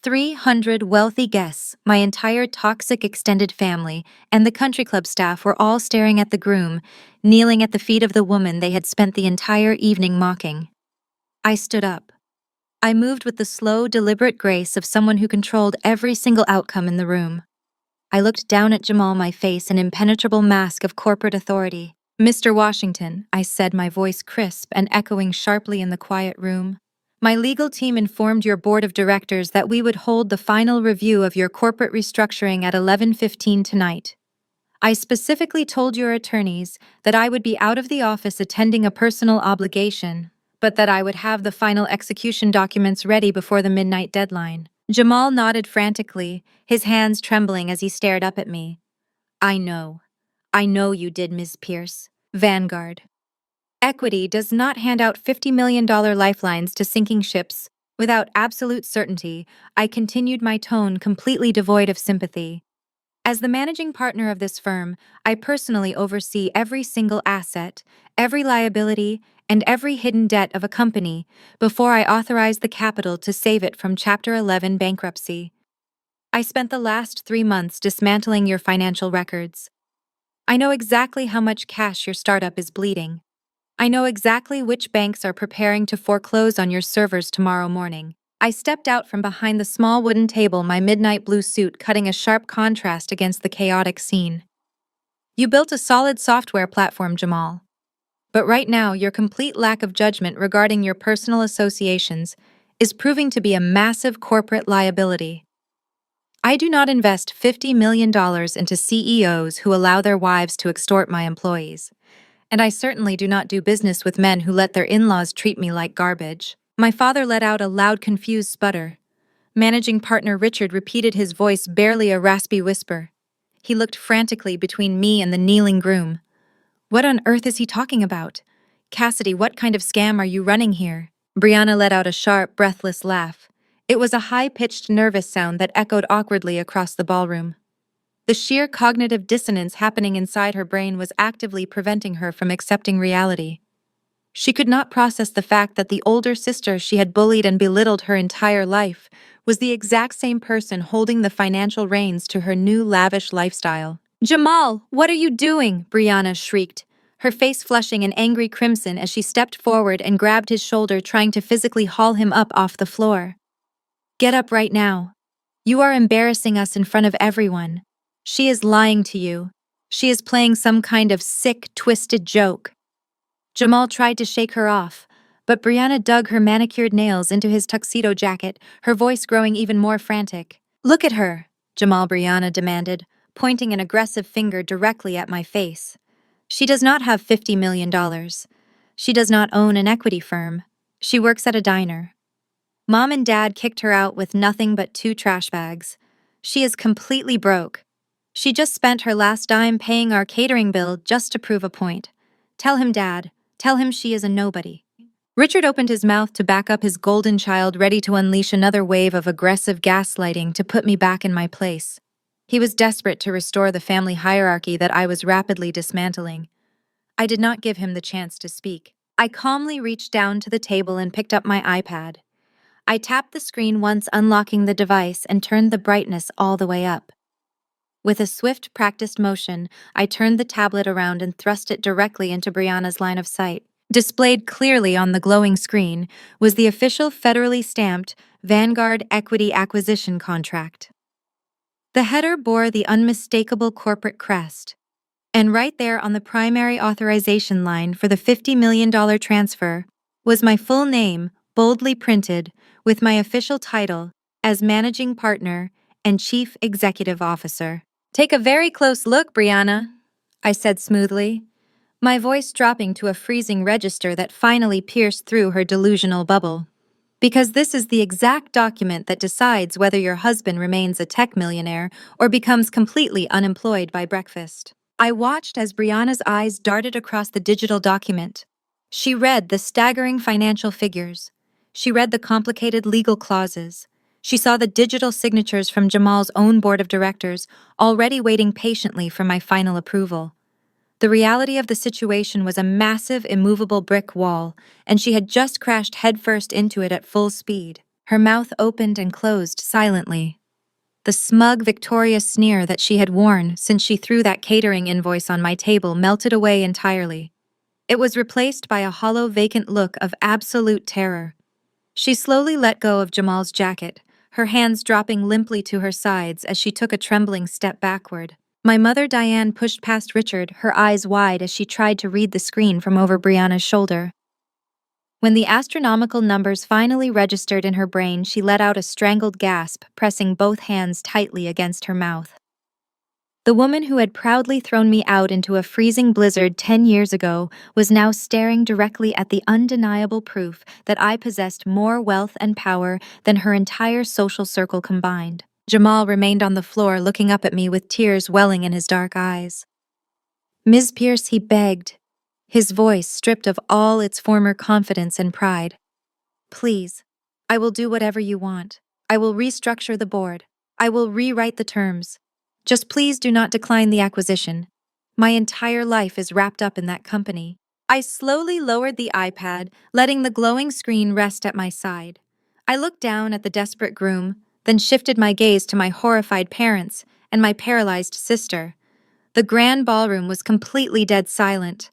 S1: 300 wealthy guests, my entire toxic extended family, and the country club staff were all staring at the groom, kneeling at the feet of the woman they had spent the entire evening mocking. I stood up. I moved with the slow, deliberate grace of someone who controlled every single outcome in the room. I looked down at Jamal, my face an impenetrable mask of corporate authority. "Mr. Washington," I said, my voice crisp and echoing sharply in the quiet room. "My legal team informed your board of directors that we would hold the final review of your corporate restructuring at 11:15 tonight. I specifically told your attorneys that I would be out of the office attending a personal obligation, but that I would have the final execution documents ready before the midnight deadline." Jamal nodded frantically, his hands trembling as he stared up at me. I know you did, Ms. Pierce. Vanguard." Equity does not hand out $50 million lifelines to sinking ships. Without absolute certainty, I continued my tone completely devoid of sympathy. As the managing partner of this firm, I personally oversee every single asset, every liability, and every hidden debt of a company before I authorize the capital to save it from Chapter 11 bankruptcy. I spent the last 3 months dismantling your financial records. I know exactly how much cash your startup is bleeding. I know exactly which banks are preparing to foreclose on your servers tomorrow morning. I stepped out from behind the small wooden table, my midnight blue suit cutting a sharp contrast against the chaotic scene. You built a solid software platform, Jamal. But right now, your complete lack of judgment regarding your personal associations is proving to be a massive corporate liability. I do not invest $50 million into CEOs who allow their wives to extort my employees. And I certainly do not do business with men who let their in-laws treat me like garbage. My father let out a loud, confused sputter. Managing partner Richard repeated his voice, barely a raspy whisper. He looked frantically between me and the kneeling groom. What on earth is he talking about? Cassidy, what kind of scam are you running here? Brianna let out a sharp, breathless laugh. It was a high-pitched, nervous sound that echoed awkwardly across the ballroom. The sheer cognitive dissonance happening inside her brain was actively preventing her from accepting reality. She could not process the fact that the older sister she had bullied and belittled her entire life was the exact same person holding the financial reins to her new lavish lifestyle. "Jamal, what are you doing?" Brianna shrieked, her face flushing an angry crimson as she stepped forward and grabbed his shoulder, trying to physically haul him up off the floor. "Get up right now. You are embarrassing us in front of everyone. She is lying to you. She is playing some kind of sick, twisted joke." Jamal tried to shake her off, but Brianna dug her manicured nails into his tuxedo jacket, her voice growing even more frantic. "Look at her," Brianna demanded, pointing an aggressive finger directly at my face. "She does not have $50 million. She does not own an equity firm. She works at a diner. Mom and Dad kicked her out with nothing but 2 trash bags. She is completely broke. She just spent her last dime paying our catering bill just to prove a point. Tell him, Dad. Tell him she is a nobody." Richard opened his mouth to back up his golden child, ready to unleash another wave of aggressive gaslighting to put me back in my place. He was desperate to restore the family hierarchy that I was rapidly dismantling. I did not give him the chance to speak. I calmly reached down to the table and picked up my iPad. I tapped the screen once, unlocking the device, and turned the brightness all the way up. With a swift, practiced motion, I turned the tablet around and thrust it directly into Brianna's line of sight. Displayed clearly on the glowing screen was the official federally stamped Vanguard Equity Acquisition Contract. The header bore the unmistakable corporate crest, and right there on the primary authorization line for the $50 million transfer was my full name, boldly printed, with my official title as Managing Partner and Chief Executive Officer. "Take a very close look, Brianna," I said smoothly, my voice dropping to a freezing register that finally pierced through her delusional bubble. "Because this is the exact document that decides whether your husband remains a tech millionaire or becomes completely unemployed by breakfast." I watched as Brianna's eyes darted across the digital document. She read the staggering financial figures. She read the complicated legal clauses. She saw the digital signatures from Jamal's own board of directors, already waiting patiently for my final approval. The reality of the situation was a massive, immovable brick wall, and she had just crashed headfirst into it at full speed. Her mouth opened and closed silently. The smug, victorious sneer that she had worn since she threw that catering invoice on my table melted away entirely. It was replaced by a hollow, vacant look of absolute terror. She slowly let go of Jamal's jacket, her hands dropping limply to her sides as she took a trembling step backward. My mother Diane pushed past Richard, her eyes wide as she tried to read the screen from over Brianna's shoulder. When the astronomical numbers finally registered in her brain, she let out a strangled gasp, pressing both hands tightly against her mouth. The woman who had proudly thrown me out into a freezing blizzard 10 years ago was now staring directly at the undeniable proof that I possessed more wealth and power than her entire social circle combined. Jamal remained on the floor, looking up at me with tears welling in his dark eyes. "Ms. Pierce," he begged, his voice stripped of all its former confidence and pride. Please, I will do whatever you want. I will restructure the board. I will rewrite the terms. Just please do not decline the acquisition. My entire life is wrapped up in that company. I slowly lowered the iPad, letting the glowing screen rest at my side. I looked down at the desperate groom, then shifted my gaze to my horrified parents and my paralyzed sister. The grand ballroom was completely dead silent.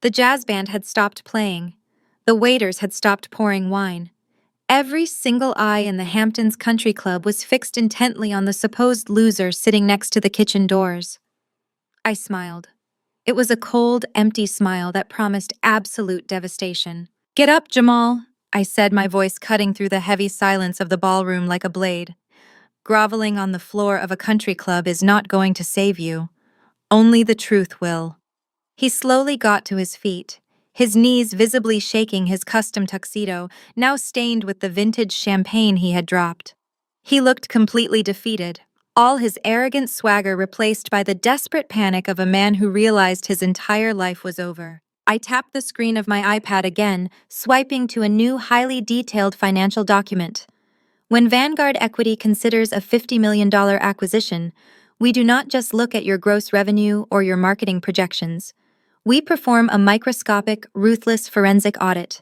S1: The jazz band had stopped playing. The waiters had stopped pouring wine. Every single eye in the Hamptons Country Club was fixed intently on the supposed loser sitting next to the kitchen doors. I smiled. It was a cold, empty smile that promised absolute devastation. "Get up, Jamal," I said, my voice cutting through the heavy silence of the ballroom like a blade. "Groveling on the floor of a country club is not going to save you. Only the truth will." He slowly got to his feet, his knees visibly shaking his custom tuxedo, now stained with the vintage champagne he had dropped. He looked completely defeated, all his arrogant swagger replaced by the desperate panic of a man who realized his entire life was over. I tapped the screen of my iPad again, swiping to a new, highly detailed financial document. When Vanguard Equity considers a $50 million acquisition, we do not just look at your gross revenue or your marketing projections. We perform a microscopic, ruthless forensic audit.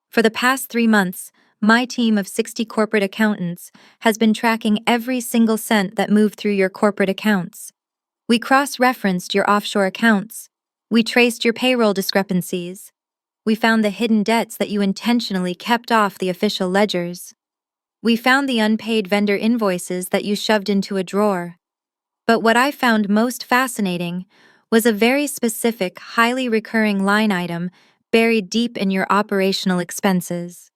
S1: For the past 3 months, my team of 60 corporate accountants has been tracking every single cent that moved through your corporate accounts. We cross-referenced your offshore accounts. We traced your payroll discrepancies. We found the hidden debts that you intentionally kept off the official ledgers. We found the unpaid vendor invoices that you shoved into a drawer. But what I found most fascinating was a very specific, highly recurring line item buried deep in your operational expenses.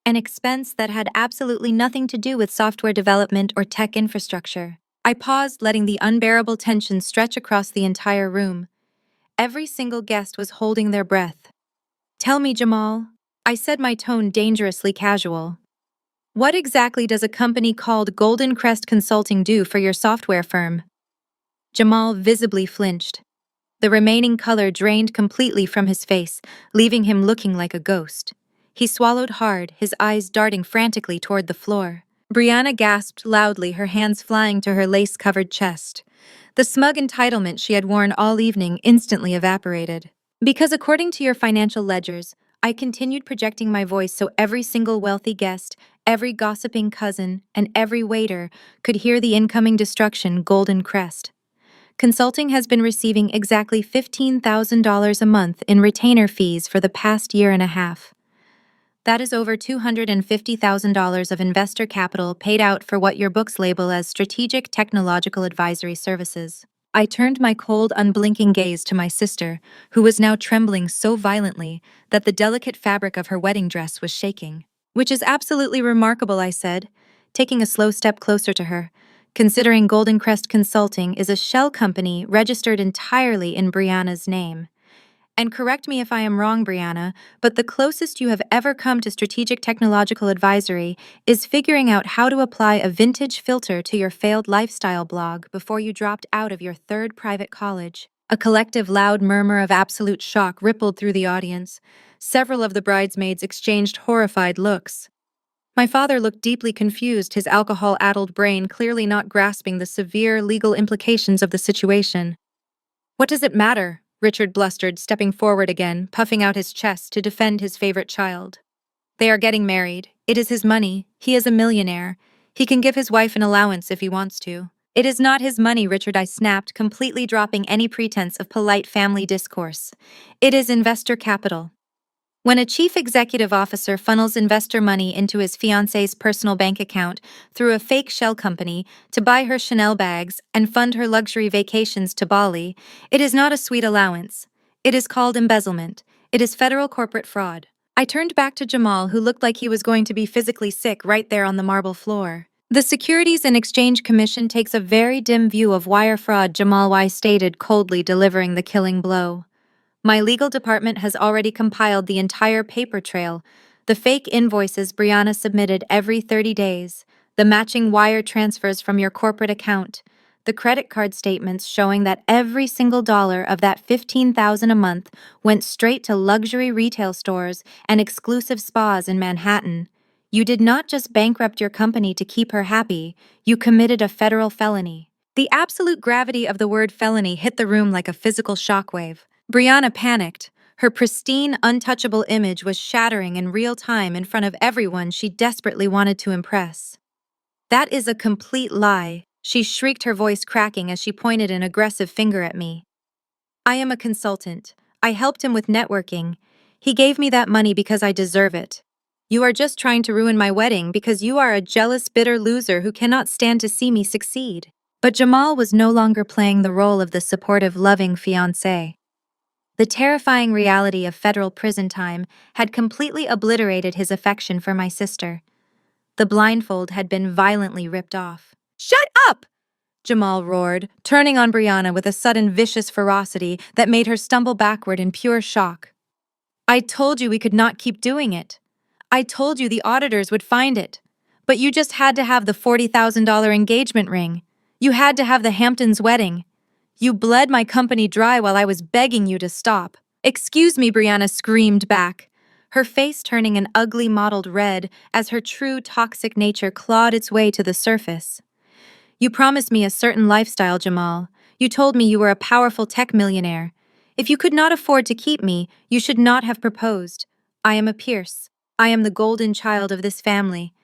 S1: An expense that had absolutely nothing to do with software development or tech infrastructure. I paused, letting the unbearable tension stretch across the entire room. Every single guest was holding their breath. "Tell me, Jamal," I said, my tone dangerously casual. "What exactly does a company called Golden Crest Consulting do for your software firm?" Jamal visibly flinched. The remaining color drained completely from his face, leaving him looking like a ghost. He swallowed hard, his eyes darting frantically toward the floor. Brianna gasped loudly, her hands flying to her lace-covered chest. The smug entitlement she had worn all evening instantly evaporated. "Because according to your financial ledgers, I continued projecting my voice so every single wealthy guest, every gossiping cousin, and every waiter could hear the incoming destruction, Golden Crest. Consulting has been receiving exactly $15,000 a month in retainer fees for the past year and a half. That is over $250,000 of investor capital paid out for what your books label as strategic technological advisory services." I turned my cold, unblinking gaze to my sister, who was now trembling so violently that the delicate fabric of her wedding dress was shaking. "Which is absolutely remarkable," I said, taking a slow step closer to her, "considering Golden Crest Consulting is a shell company registered entirely in Brianna's name. And correct me if I am wrong, Brianna, but the closest you have ever come to strategic technological advisory is figuring out how to apply a vintage filter to your failed lifestyle blog before you dropped out of your third private college." A collective loud murmur of absolute shock rippled through the audience. Several of the bridesmaids exchanged horrified looks. My father looked deeply confused, his alcohol-addled brain clearly not grasping the severe legal implications of the situation. "What does it matter?" Richard blustered, stepping forward again, puffing out his chest to defend his favorite child. "They are getting married. It is his money. He is a millionaire. He can give his wife an allowance if he wants to." "It is not his money, Richard," I snapped, completely dropping any pretense of polite family discourse. "It is investor capital. When a chief executive officer funnels investor money into his fiancée's personal bank account through a fake shell company to buy her Chanel bags and fund her luxury vacations to Bali, it is not a sweet allowance. It is called embezzlement. It is federal corporate fraud." I turned back to Jamal, who looked like he was going to be physically sick right there on the marble floor. "The Securities and Exchange Commission takes a very dim view of wire fraud," Jamal Y stated, coldly delivering the killing blow. "My legal department has already compiled the entire paper trail, the fake invoices Brianna submitted every 30 days, the matching wire transfers from your corporate account, The credit card statements showing that every single dollar of that $15,000 a month went straight to luxury retail stores and exclusive spas in Manhattan. You did not just bankrupt your company to keep her happy, you committed a federal felony. The absolute gravity of the word felony hit the room like a physical shockwave. Brianna panicked. Her pristine, untouchable image was shattering in real time in front of everyone she desperately wanted to impress. That is a complete lie, she shrieked, her voice cracking as she pointed an aggressive finger at me. I am a consultant. I helped him with networking. He gave me that money because I deserve it. You are just trying to ruin my wedding because you are a jealous, bitter loser who cannot stand to see me succeed. But Jamal was no longer playing the role of the supportive, loving fiancé. The terrifying reality of federal prison time had completely obliterated his affection for my sister. The blindfold had been violently ripped off. "Shut up!" Jamal roared, turning on Brianna with a sudden vicious ferocity that made her stumble backward in pure shock. "I told you we could not keep doing it. I told you the auditors would find it. But you just had to have the $40,000 engagement ring. You had to have the Hamptons wedding. You bled my company dry while I was begging you to stop." "Excuse me," Brianna screamed back, her face turning an ugly mottled red as her true toxic nature clawed its way to the surface. "You promised me a certain lifestyle, Jamal. You told me you were a powerful tech millionaire. If you could not afford to keep me, you should not have proposed. I am a Pierce. I am the golden child of this family.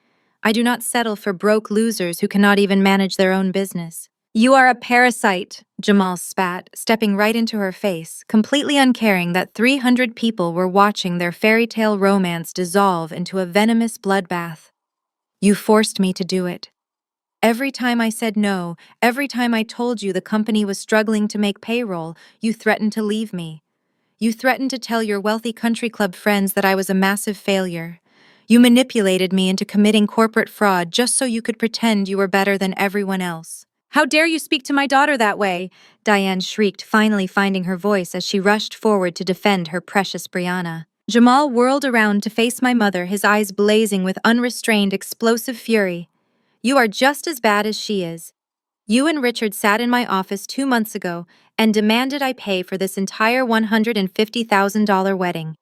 S1: I do not settle for broke losers who cannot even manage their own business." "You are a parasite," Jamal spat, stepping right into her face, completely uncaring that 300 people were watching their fairy tale romance dissolve into a venomous bloodbath. "You forced me to do it. Every time I said no, every time I told you the company was struggling to make payroll, you threatened to leave me. You threatened to tell your wealthy country club friends that I was a massive failure. You manipulated me into committing corporate fraud just so you could pretend you were better than everyone else." "How dare you speak to my daughter that way?" Diane shrieked, finally finding her voice as she rushed forward to defend her precious Brianna. Jamal whirled around to face my mother, his eyes blazing with unrestrained, explosive fury. "You are just as bad as she is. You and Richard sat in my office 2 months ago and demanded I pay for this entire $150,000 wedding.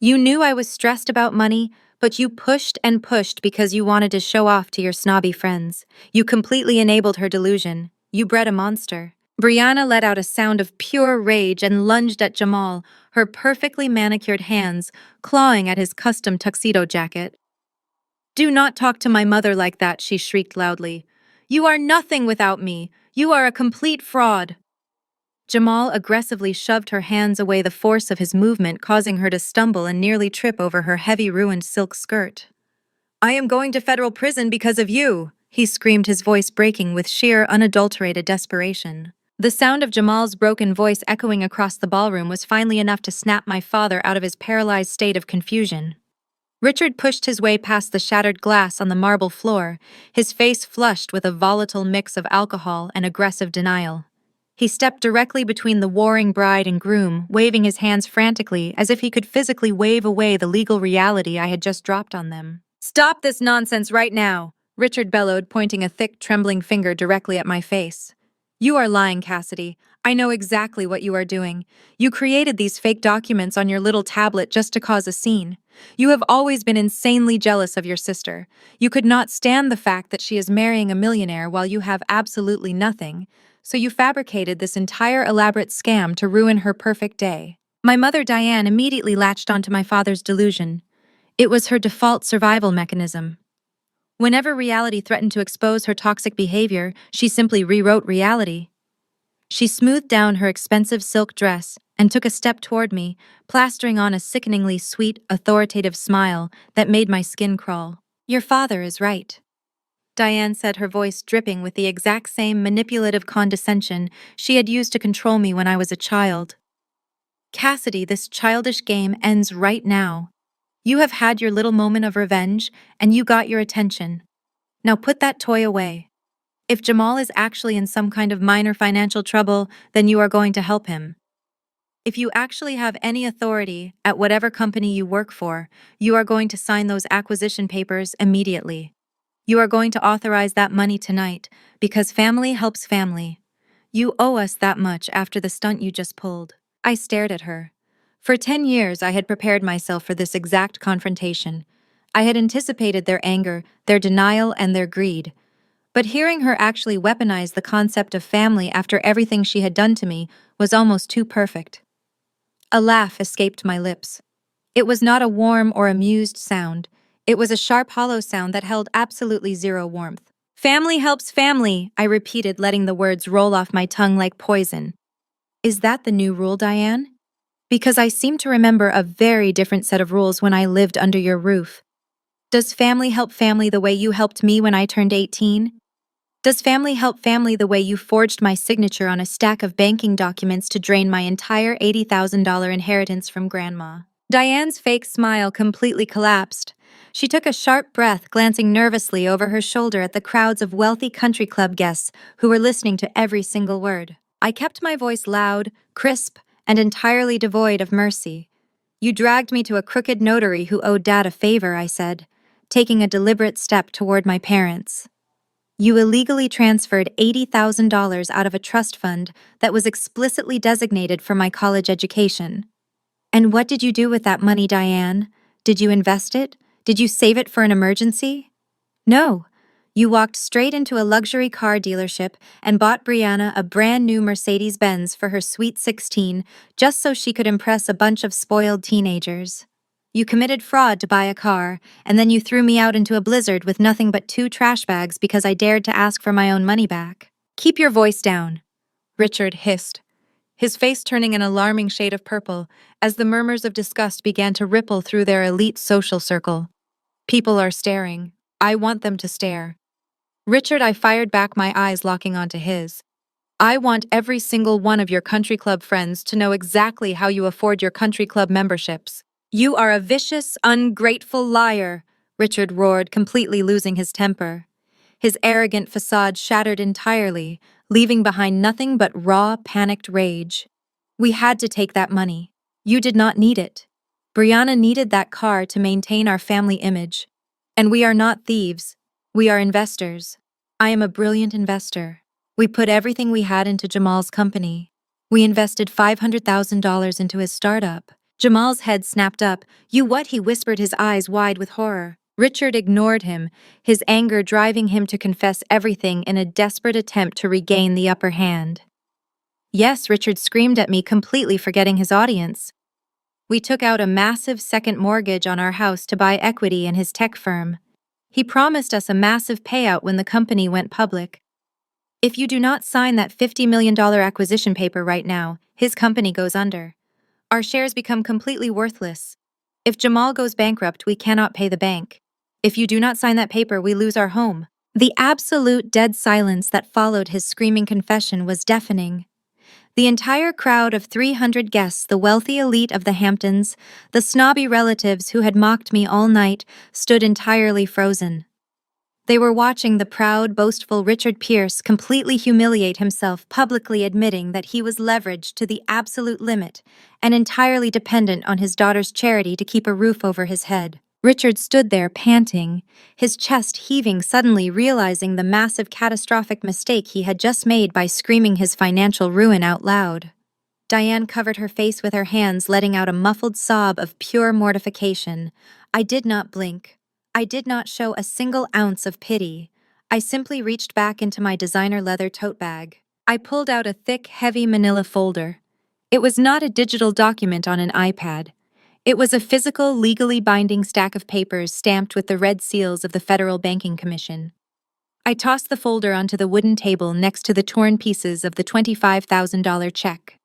S1: You knew I was stressed about money, but you pushed and pushed because you wanted to show off to your snobby friends. You completely enabled her delusion. You bred a monster." Brianna let out a sound of pure rage and lunged at Jamal, her perfectly manicured hands clawing at his custom tuxedo jacket. "Do not talk to my mother like that," she shrieked loudly. "You are nothing without me. You are a complete fraud." Jamal aggressively shoved her hands away, the force of his movement causing her to stumble and nearly trip over her heavy, ruined silk skirt. "I am going to federal prison because of you," he screamed, his voice breaking with sheer, unadulterated desperation. The sound of Jamal's broken voice echoing across the ballroom was finally enough to snap my father out of his paralyzed state of confusion. Richard pushed his way past the shattered glass on the marble floor, his face flushed with a volatile mix of alcohol and aggressive denial. He stepped directly between the warring bride and groom, waving his hands frantically as if he could physically wave away the legal reality I had just dropped on them. "Stop this nonsense right now," Richard bellowed, pointing a thick, trembling finger directly at my face. "You are lying, Cassidy. I know exactly what you are doing. You created these fake documents on your little tablet just to cause a scene. You have always been insanely jealous of your sister. You could not stand the fact that she is marrying a millionaire while you have absolutely nothing, so you fabricated this entire elaborate scam to ruin her perfect day." My mother, Diane, immediately latched onto my father's delusion. It was her default survival mechanism. Whenever reality threatened to expose her toxic behavior, she simply rewrote reality. She smoothed down her expensive silk dress and took a step toward me, plastering on a sickeningly sweet, authoritative smile that made my skin crawl. "Your father is right," Diane said, her voice dripping with the exact same manipulative condescension she had used to control me when I was a child. "Cassidy, this childish game ends right now. You have had your little moment of revenge, and you got your attention. Now put that toy away. If Jamal is actually in some kind of minor financial trouble, then you are going to help him. If you actually have any authority at whatever company you work for, you are going to sign those acquisition papers immediately. You are going to authorize that money tonight, because family helps family. You owe us that much after the stunt you just pulled. I stared at her. For 10 years, I had prepared myself for this exact confrontation. I had anticipated their anger, their denial, and their greed. But hearing her actually weaponize the concept of family after everything she had done to me was almost too perfect. A laugh escaped my lips. It was not a warm or amused sound. It was a sharp, hollow sound that held absolutely zero warmth. Family helps family, I repeated, letting the words roll off my tongue like poison. Is that the new rule, Diane? Because I seem to remember a very different set of rules when I lived under your roof. Does family help family the way you helped me when I turned 18? Does family help family the way you forged my signature on a stack of banking documents to drain my entire $80,000 inheritance from Grandma? Diane's fake smile completely collapsed. She took a sharp breath, glancing nervously over her shoulder at the crowds of wealthy country club guests who were listening to every single word. I kept my voice loud, crisp, and entirely devoid of mercy. You dragged me to a crooked notary who owed Dad a favor, I said, taking a deliberate step toward my parents. You illegally transferred $80,000 out of a trust fund that was explicitly designated for my college education. And what did you do with that money, Diane? Did you invest it? Did you save it for an emergency? No. You walked straight into a luxury car dealership and bought Brianna a brand new Mercedes-Benz for her sweet 16 just so she could impress a bunch of spoiled teenagers. You committed fraud to buy a car, and then you threw me out into a blizzard with nothing but 2 trash bags because I dared to ask for my own money back. Keep your voice down, Richard hissed, his face turning an alarming shade of purple as the murmurs of disgust began to ripple through their elite social circle. People are staring. I want them to stare. Richard, I fired back, my eyes locking onto his. I want every single one of your country club friends to know exactly how you afford your country club memberships. You are a vicious, ungrateful liar, Richard roared, completely losing his temper. His arrogant facade shattered entirely, leaving behind nothing but raw, panicked rage. We had to take that money. You did not need it. Brianna needed that car to maintain our family image. And we are not thieves. We are investors. I am a brilliant investor. We put everything we had into Jamal's company. We invested $500,000 into his startup. Jamal's head snapped up. You what? He whispered, his eyes wide with horror. Richard ignored him, his anger driving him to confess everything in a desperate attempt to regain the upper hand. Yes, Richard screamed at me, completely forgetting his audience. We took out a massive second mortgage on our house to buy equity in his tech firm. He promised us a massive payout when the company went public. If you do not sign that $50 million acquisition paper right now, his company goes under. Our shares become completely worthless. If Jamal goes bankrupt, we cannot pay the bank. If you do not sign that paper, we lose our home. The absolute dead silence that followed his screaming confession was deafening. The entire crowd of 300 guests, the wealthy elite of the Hamptons, the snobby relatives who had mocked me all night, stood entirely frozen. They were watching the proud, boastful Richard Pierce completely humiliate himself, publicly admitting that he was leveraged to the absolute limit and entirely dependent on his daughter's charity to keep a roof over his head. Richard stood there panting, his chest heaving, suddenly realizing the massive catastrophic mistake he had just made by screaming his financial ruin out loud. Diane covered her face with her hands, letting out a muffled sob of pure mortification. I did not blink. I did not show a single ounce of pity. I simply reached back into my designer leather tote bag. I pulled out a thick, heavy manila folder. It was not a digital document on an iPad. It was a physical, legally binding stack of papers stamped with the red seals of the Federal Banking Commission. I tossed the folder onto the wooden table next to the torn pieces of the $25,000 check.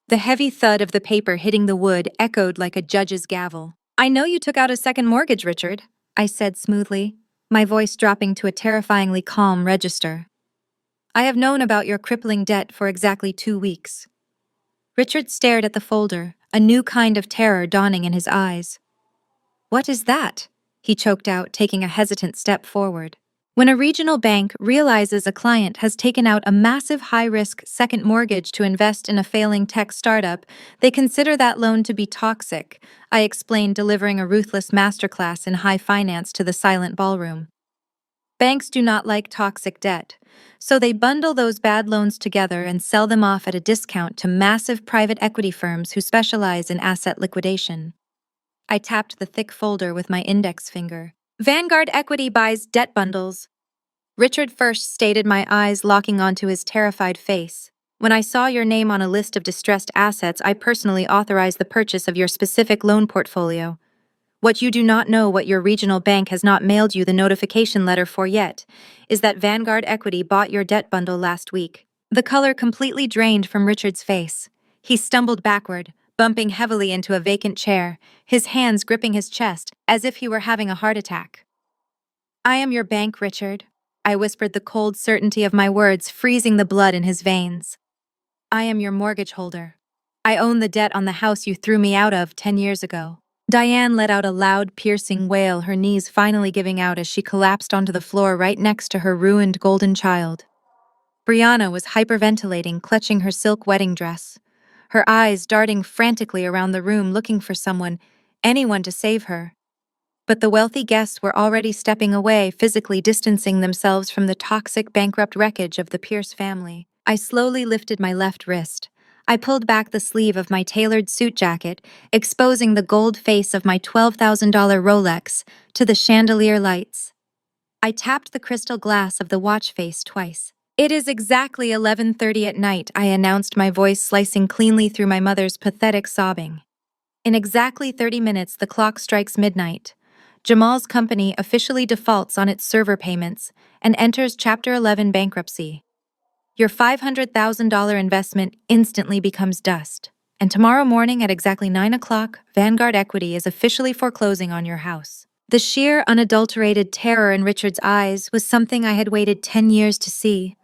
S1: The heavy thud of the paper hitting the wood echoed like a judge's gavel. I know you took out a second mortgage, Richard, I said smoothly, my voice dropping to a terrifyingly calm register. I have known about your crippling debt for exactly 2 weeks. Richard stared at the folder, a new kind of terror dawning in his eyes. What is that? He choked out, taking a hesitant step forward. When a regional bank realizes a client has taken out a massive high-risk second mortgage to invest in a failing tech startup, they consider that loan to be toxic, I explained, delivering a ruthless masterclass in high finance to the silent ballroom. Banks do not like toxic debt, so they bundle those bad loans together and sell them off at a discount to massive private equity firms who specialize in asset liquidation. I tapped the thick folder with my index finger. Vanguard Equity buys debt bundles. Richard first stated, my eyes locking onto his terrified face. When I saw your name on a list of distressed assets, I personally authorized the purchase of your specific loan portfolio. What you do not know, what your regional bank has not mailed you the notification letter for yet, is that Vanguard Equity bought your debt bundle last week. The color completely drained from Richard's face. He stumbled backward, bumping heavily into a vacant chair, his hands gripping his chest as if he were having a heart attack. I am your bank, Richard. I whispered, the cold certainty of my words freezing the blood in his veins. I am your mortgage holder. I own the debt on the house you threw me out of 10 years ago. Diane let out a loud, piercing wail, her knees finally giving out as she collapsed onto the floor right next to her ruined golden child. Brianna was hyperventilating, clutching her silk wedding dress, her eyes darting frantically around the room looking for someone, anyone to save her. But the wealthy guests were already stepping away, physically distancing themselves from the toxic, bankrupt wreckage of the Pierce family. I slowly lifted my left wrist. I pulled back the sleeve of my tailored suit jacket, exposing the gold face of my $12,000 Rolex to the chandelier lights. I tapped the crystal glass of the watch face twice. It is exactly 11:30 at night, I announced, my voice slicing cleanly through my mother's pathetic sobbing. In exactly 30 minutes, the clock strikes midnight. Jamal's company officially defaults on its server payments and enters Chapter 11 bankruptcy. Your $500,000 investment instantly becomes dust. And tomorrow morning at exactly 9 o'clock, Vanguard Equity is officially foreclosing on your house. The sheer, unadulterated terror in Richard's eyes was something I had waited 10 years to see.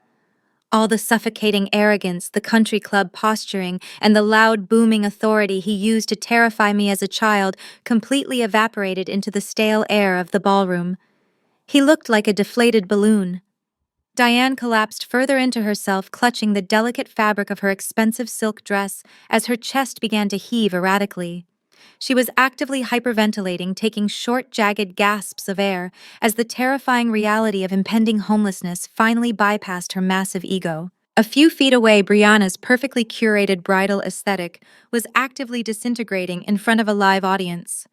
S1: All the suffocating arrogance, the country club posturing, and the loud, booming authority he used to terrify me as a child completely evaporated into the stale air of the ballroom. He looked like a deflated balloon. Diane collapsed further into herself, clutching the delicate fabric of her expensive silk dress as her chest began to heave erratically. She was actively hyperventilating, taking short, jagged gasps of air as the terrifying reality of impending homelessness finally bypassed her massive ego. A few feet away, Brianna's perfectly curated bridal aesthetic was actively disintegrating in front of a live audience.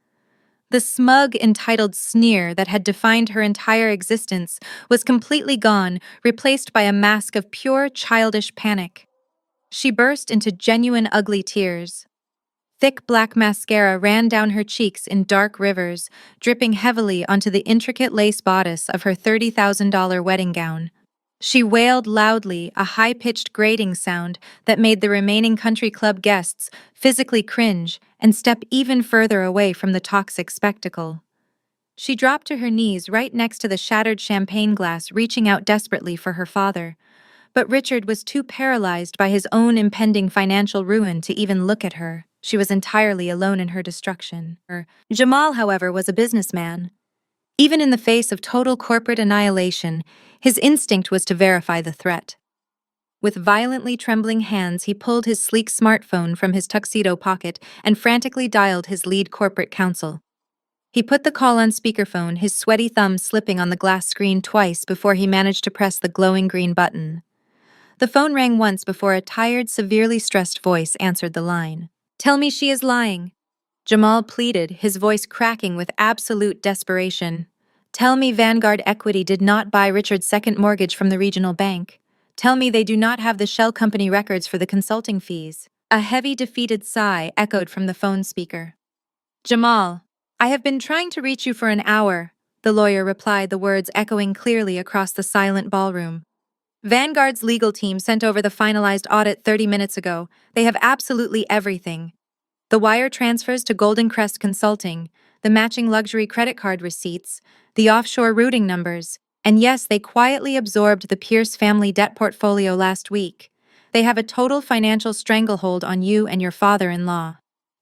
S1: The smug, entitled sneer that had defined her entire existence was completely gone, replaced by a mask of pure, childish panic. She burst into genuine ugly tears. Thick black mascara ran down her cheeks in dark rivers, dripping heavily onto the intricate lace bodice of her $30,000 wedding gown. She wailed loudly, a high-pitched grating sound that made the remaining country club guests physically cringe and step even further away from the toxic spectacle. She dropped to her knees right next to the shattered champagne glass, reaching out desperately for her father. But Richard was too paralyzed by his own impending financial ruin to even look at her. She was entirely alone in her destruction. Jamal, however, was a businessman. Even in the face of total corporate annihilation, his instinct was to verify the threat. With violently trembling hands, he pulled his sleek smartphone from his tuxedo pocket and frantically dialed his lead corporate counsel. He put the call on speakerphone, his sweaty thumb slipping on the glass screen twice before he managed to press the glowing green button. The phone rang once before a tired, severely stressed voice answered the line. "Tell me she is lying," Jamal pleaded, his voice cracking with absolute desperation. "Tell me Vanguard Equity did not buy Richard's second mortgage from the regional bank. Tell me they do not have the shell company records for the consulting fees." A heavy, defeated sigh echoed from the phone speaker. "Jamal, I have been trying to reach you for an hour," the lawyer replied, the words echoing clearly across the silent ballroom. "Vanguard's legal team sent over the finalized audit 30 minutes ago. They have absolutely everything. The wire transfers to Golden Crest Consulting, the matching luxury credit card receipts, the offshore routing numbers, and yes, they quietly absorbed the Pierce family debt portfolio last week. They have a total financial stranglehold on you and your father-in-law.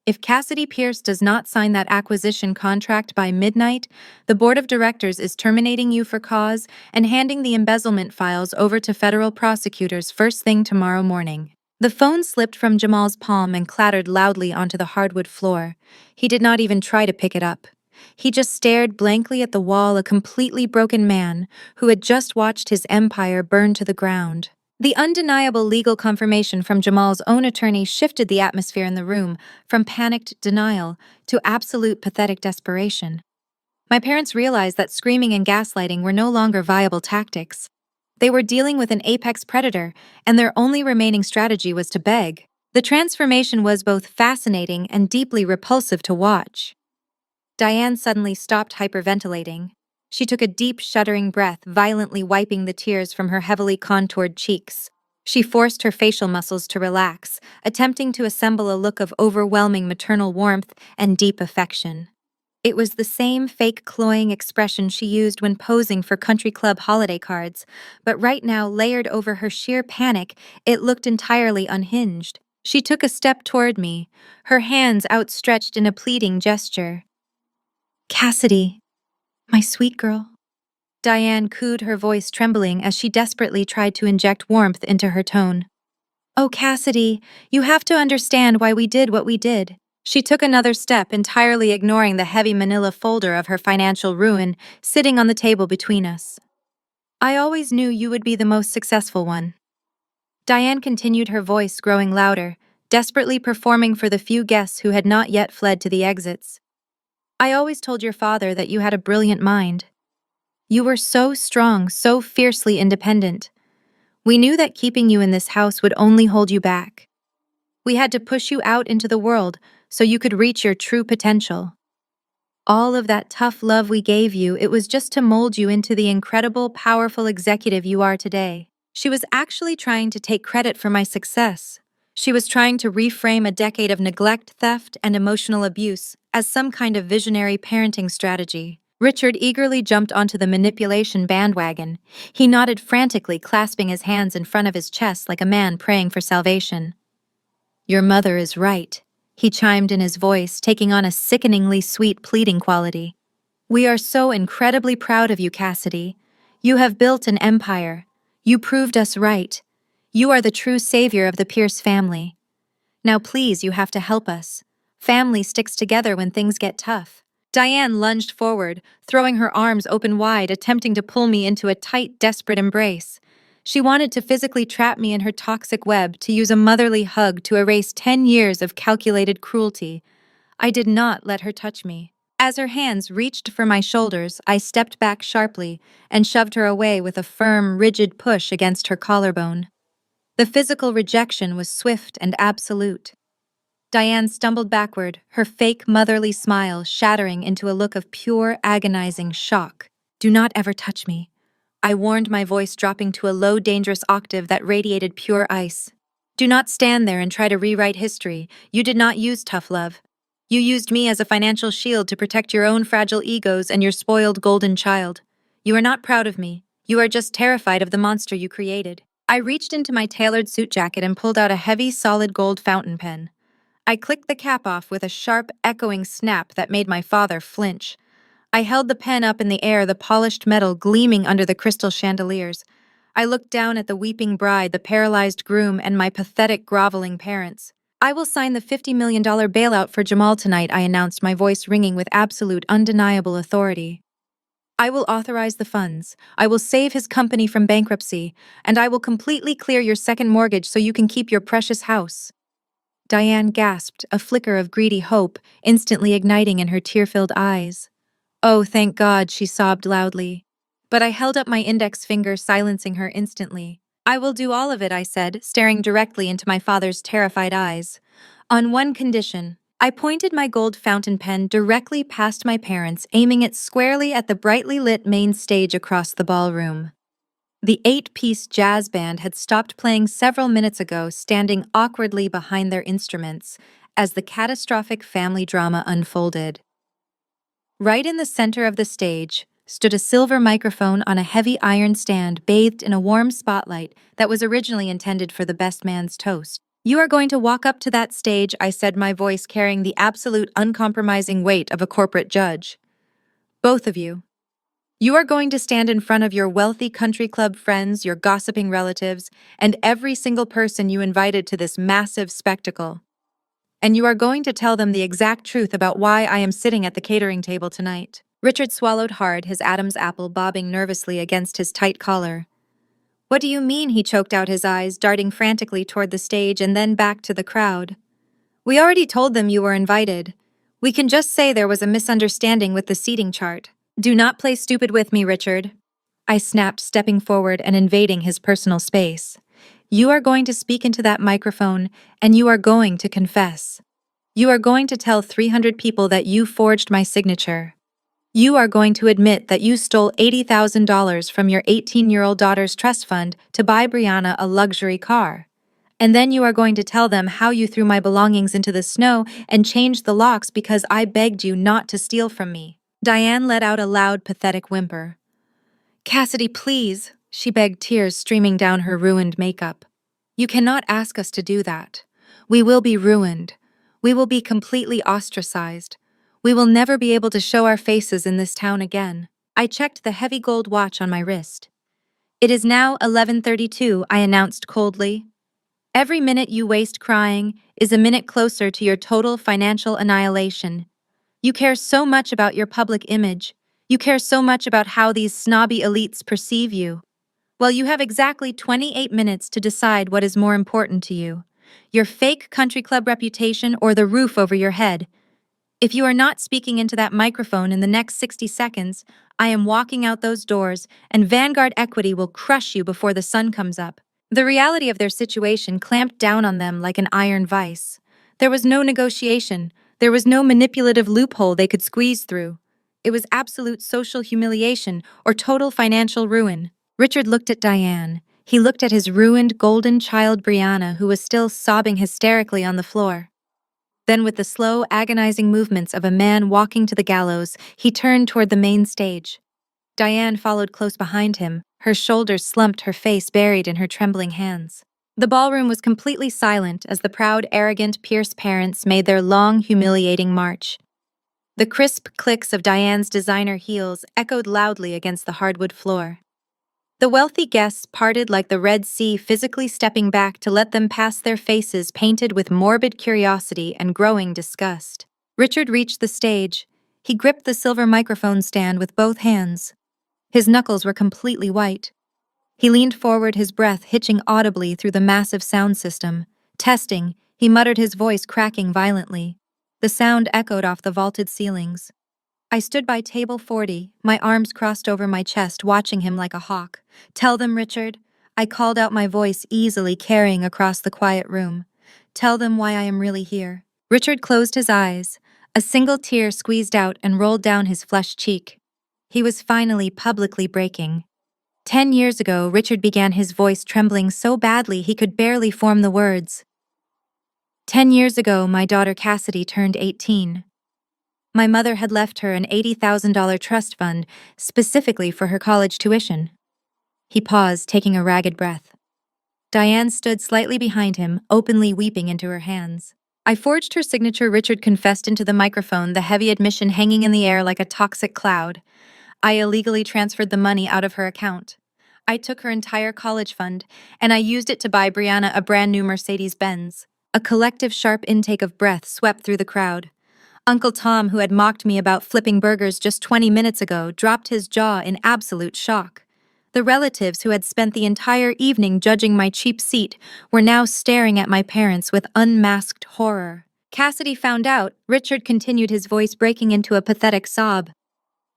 S1: If Cassidy Pierce does not sign that acquisition contract by midnight, the board of directors is terminating you for cause and handing the embezzlement files over to federal prosecutors first thing tomorrow morning." The phone slipped from Jamal's palm and clattered loudly onto the hardwood floor. He did not even try to pick it up. He just stared blankly at the wall, a completely broken man who had just watched his empire burn to the ground. The undeniable legal confirmation from Jamal's own attorney shifted the atmosphere in the room from panicked denial to absolute pathetic desperation. My parents realized that screaming and gaslighting were no longer viable tactics. They were dealing with an apex predator, and their only remaining strategy was to beg. The transformation was both fascinating and deeply repulsive to watch. Diane suddenly stopped hyperventilating. She took a deep, shuddering breath, violently wiping the tears from her heavily contoured cheeks. She forced her facial muscles to relax, attempting to assemble a look of overwhelming maternal warmth and deep affection. It was the same fake cloying expression she used when posing for country club holiday cards, but right now, layered over her sheer panic, it looked entirely unhinged. She took a step toward me, her hands outstretched in a pleading gesture. "Cassidy, my sweet girl." Diane cooed, her voice trembling as she desperately tried to inject warmth into her tone. "Oh, Cassidy, you have to understand why we did what we did." She took another step, entirely ignoring the heavy manila folder of her financial ruin sitting on the table between us. "I always knew you would be the most successful one." Diane continued, her voice growing louder, desperately performing for the few guests who had not yet fled to the exits. "I always told your father that you had a brilliant mind. You were so strong, so fiercely independent. We knew that keeping you in this house would only hold you back. We had to push you out into the world so you could reach your true potential. All of that tough love we gave you, it was just to mold you into the incredible, powerful executive you are today." She was actually trying to take credit for my success. She was trying to reframe a decade of neglect, theft, and emotional abuse as some kind of visionary parenting strategy. Richard eagerly jumped onto the manipulation bandwagon. He nodded frantically, clasping his hands in front of his chest like a man praying for salvation. "Your mother is right," he chimed in, his voice taking on a sickeningly sweet, pleading quality. "We are so incredibly proud of you, Cassidy. You have built an empire. You proved us right. You are the true savior of the Pierce family. Now please, you have to help us. Family sticks together when things get tough." Diane lunged forward, throwing her arms open wide, attempting to pull me into a tight, desperate embrace. She wanted to physically trap me in her toxic web, to use a motherly hug to erase 10 years of calculated cruelty. I did not let her touch me. As her hands reached for my shoulders, I stepped back sharply and shoved her away with a firm, rigid push against her collarbone. The physical rejection was swift and absolute. Diane stumbled backward, her fake motherly smile shattering into a look of pure, agonizing shock. "Do not ever touch me," I warned, my voice dropping to a low, dangerous octave that radiated pure ice. "Do not stand there and try to rewrite history. You did not use tough love. You used me as a financial shield to protect your own fragile egos and your spoiled golden child. You are not proud of me. You are just terrified of the monster you created." I reached into my tailored suit jacket and pulled out a heavy, solid gold fountain pen. I clicked the cap off with a sharp, echoing snap that made my father flinch. I held the pen up in the air, the polished metal gleaming under the crystal chandeliers. I looked down at the weeping bride, the paralyzed groom, and my pathetic, groveling parents. "I will sign the $50 million bailout for Jamal tonight," I announced, my voice ringing with absolute, undeniable authority. "I will authorize the funds. I will save his company from bankruptcy, and I will completely clear your second mortgage so you can keep your precious house." Diane gasped, a flicker of greedy hope instantly igniting in her tear-filled eyes. "Oh, thank God," she sobbed loudly. But I held up my index finger, silencing her instantly. "I will do all of it," I said, staring directly into my father's terrified eyes. "On one condition." I pointed my gold fountain pen directly past my parents, aiming it squarely at the brightly lit main stage across the ballroom. The 8-piece jazz band had stopped playing several minutes ago, standing awkwardly behind their instruments as the catastrophic family drama unfolded. Right in the center of the stage stood a silver microphone on a heavy iron stand bathed in a warm spotlight that was originally intended for the best man's toast. "You are going to walk up to that stage," I said, my voice carrying the absolute, uncompromising weight of a corporate judge. "Both of you. You are going to stand in front of your wealthy country club friends, your gossiping relatives, and every single person you invited to this massive spectacle. And you are going to tell them the exact truth about why I am sitting at the catering table tonight. Richard swallowed hard, his Adam's apple bobbing nervously against his tight collar. What do you mean? He choked out, his eyes darting frantically toward the stage and then back to the crowd. We already told them you were invited. We can just say there was a misunderstanding with the seating chart. Do not play stupid with me, Richard. I snapped, stepping forward and invading his personal space. You are going to speak into that microphone, and you are going to confess. You are going to tell 300 people that you forged my signature. You are going to admit that you stole $80,000 from your 18-year-old daughter's trust fund to buy Brianna a luxury car. And then you are going to tell them how you threw my belongings into the snow and changed the locks because I begged you not to steal from me. Diane let out a loud, pathetic whimper. Cassidy, please, she begged, tears streaming down her ruined makeup. You cannot ask us to do that. We will be ruined. We will be completely ostracized. We will never be able to show our faces in this town again. I checked the heavy gold watch on my wrist. It is now 11:32, I announced coldly. Every minute you waste crying is a minute closer to your total financial annihilation. You care so much about your public image. You care so much about how these snobby elites perceive you. Well, you have exactly 28 minutes to decide what is more important to you, your fake country club reputation or the roof over your head. If you are not speaking into that microphone in the next 60 seconds, I am walking out those doors, and Vanguard Equity will crush you before the sun comes up. The reality of their situation clamped down on them like an iron vice. There was no negotiation. There was no manipulative loophole they could squeeze through. It was absolute social humiliation or total financial ruin. Richard looked at Diane. He looked at his ruined golden child Brianna, who was still sobbing hysterically on the floor. Then, with the slow, agonizing movements of a man walking to the gallows, he turned toward the main stage. Diane followed close behind him, her shoulders slumped, her face buried in her trembling hands. The ballroom was completely silent as the proud, arrogant Pierce parents made their long, humiliating march. The crisp clicks of Diane's designer heels echoed loudly against the hardwood floor. The wealthy guests parted like the Red Sea, physically stepping back to let them pass, their faces painted with morbid curiosity and growing disgust. Richard reached the stage. He gripped the silver microphone stand with both hands. His knuckles were completely white. He leaned forward, his breath hitching audibly through the massive sound system. Testing, he muttered, his voice cracking violently. The sound echoed off the vaulted ceilings. I stood by table 40, my arms crossed over my chest, watching him like a hawk. Tell them, Richard. I called out, my voice easily carrying across the quiet room. Tell them why I am really here. Richard closed his eyes. A single tear squeezed out and rolled down his flushed cheek. He was finally publicly breaking. 10 years ago, Richard began, his voice trembling so badly he could barely form the words. 10 years ago, my daughter Cassidy turned 18. My mother had left her an $80,000 trust fund specifically for her college tuition. He paused, taking a ragged breath. Diane stood slightly behind him, openly weeping into her hands. I forged her signature, Richard confessed into the microphone, the heavy admission hanging in the air like a toxic cloud. I illegally transferred the money out of her account. I took her entire college fund, and I used it to buy Brianna a brand new Mercedes-Benz. A collective sharp intake of breath swept through the crowd. Uncle Tom, who had mocked me about flipping burgers just 20 minutes ago, dropped his jaw in absolute shock. The relatives who had spent the entire evening judging my cheap seat were now staring at my parents with unmasked horror. Cassidy found out, Richard continued, his voice breaking into a pathetic sob.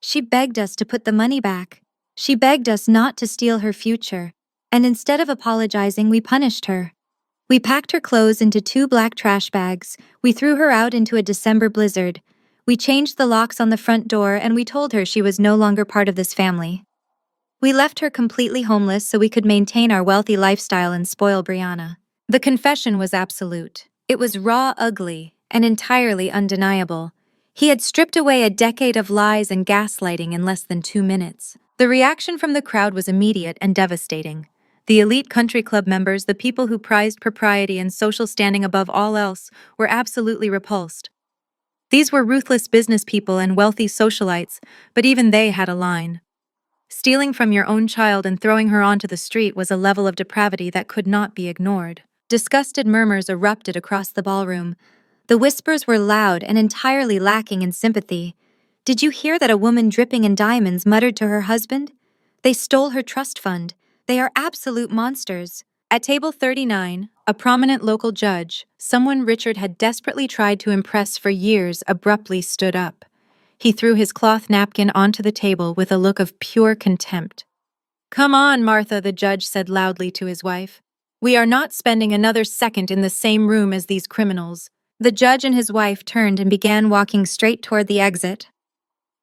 S1: She begged us to put the money back. She begged us not to steal her future. And instead of apologizing, we punished her. We packed her clothes into 2 black trash bags. We threw her out into a December blizzard. We changed the locks on the front door, and we told her she was no longer part of this family. We left her completely homeless so we could maintain our wealthy lifestyle and spoil Brianna. The confession was absolute. It was raw, ugly, and entirely undeniable. He had stripped away a decade of lies and gaslighting in less than 2 minutes. The reaction from the crowd was immediate and devastating. The elite country club members, the people who prized propriety and social standing above all else, were absolutely repulsed. These were ruthless business people and wealthy socialites, but even they had a line. Stealing from your own child and throwing her onto the street was a level of depravity that could not be ignored. Disgusted murmurs erupted across the ballroom. The whispers were loud and entirely lacking in sympathy. Did you hear that a woman dripping in diamonds muttered to her husband? They stole her trust fund. They are absolute monsters. At table 39, a prominent local judge, someone Richard had desperately tried to impress for years, abruptly stood up. He threw his cloth napkin onto the table with a look of pure contempt. "Come on, Martha," the judge said loudly to his wife. "We are not spending another second in the same room as these criminals." The judge and his wife turned and began walking straight toward the exit.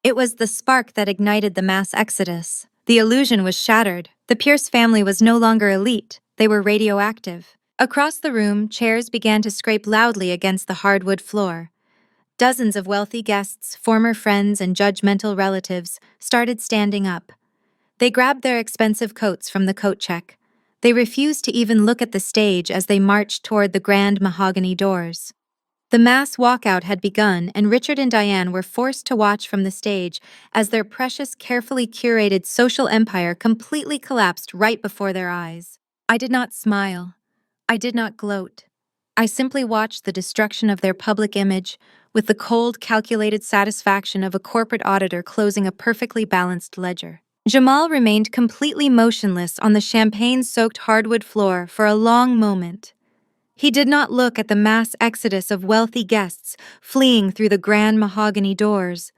S1: It was the spark that ignited the mass exodus. The illusion was shattered. The Pierce family was no longer elite. They were radioactive. Across the room, chairs began to scrape loudly against the hardwood floor. Dozens of wealthy guests, former friends, and judgmental relatives started standing up. They grabbed their expensive coats from the coat check. They refused to even look at the stage as they marched toward the grand mahogany doors. The mass walkout had begun, and Richard and Diane were forced to watch from the stage as their precious, carefully curated social empire completely collapsed right before their eyes. I did not smile. I did not gloat. I simply watched the destruction of their public image with the cold, calculated satisfaction of a corporate auditor closing a perfectly balanced ledger. Jamal remained completely motionless on the champagne-soaked hardwood floor for a long moment. He did not look at the mass exodus of wealthy guests fleeing through the grand mahogany doors.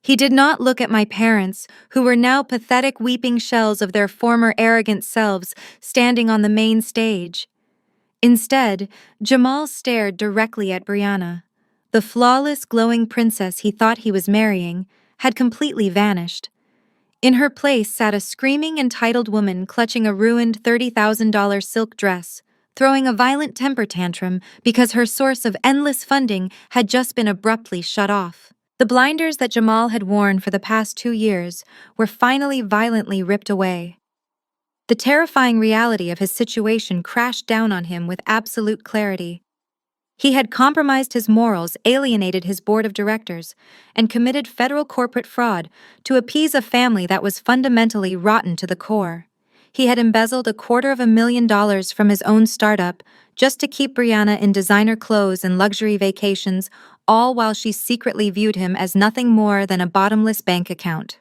S1: He did not look at my parents, who were now pathetic weeping shells of their former arrogant selves standing on the main stage. Instead, Jamal stared directly at Brianna. The flawless, glowing princess he thought he was marrying had completely vanished. In her place sat a screaming, entitled woman clutching a ruined $30,000 silk dress, throwing a violent temper tantrum because her source of endless funding had just been abruptly shut off. The blinders that Jamal had worn for the past 2 years were finally violently ripped away. The terrifying reality of his situation crashed down on him with absolute clarity. He had compromised his morals, alienated his board of directors, and committed federal corporate fraud to appease a family that was fundamentally rotten to the core. He had embezzled $250,000 from his own startup just to keep Brianna in designer clothes and luxury vacations, all while she secretly viewed him as nothing more than a bottomless bank account.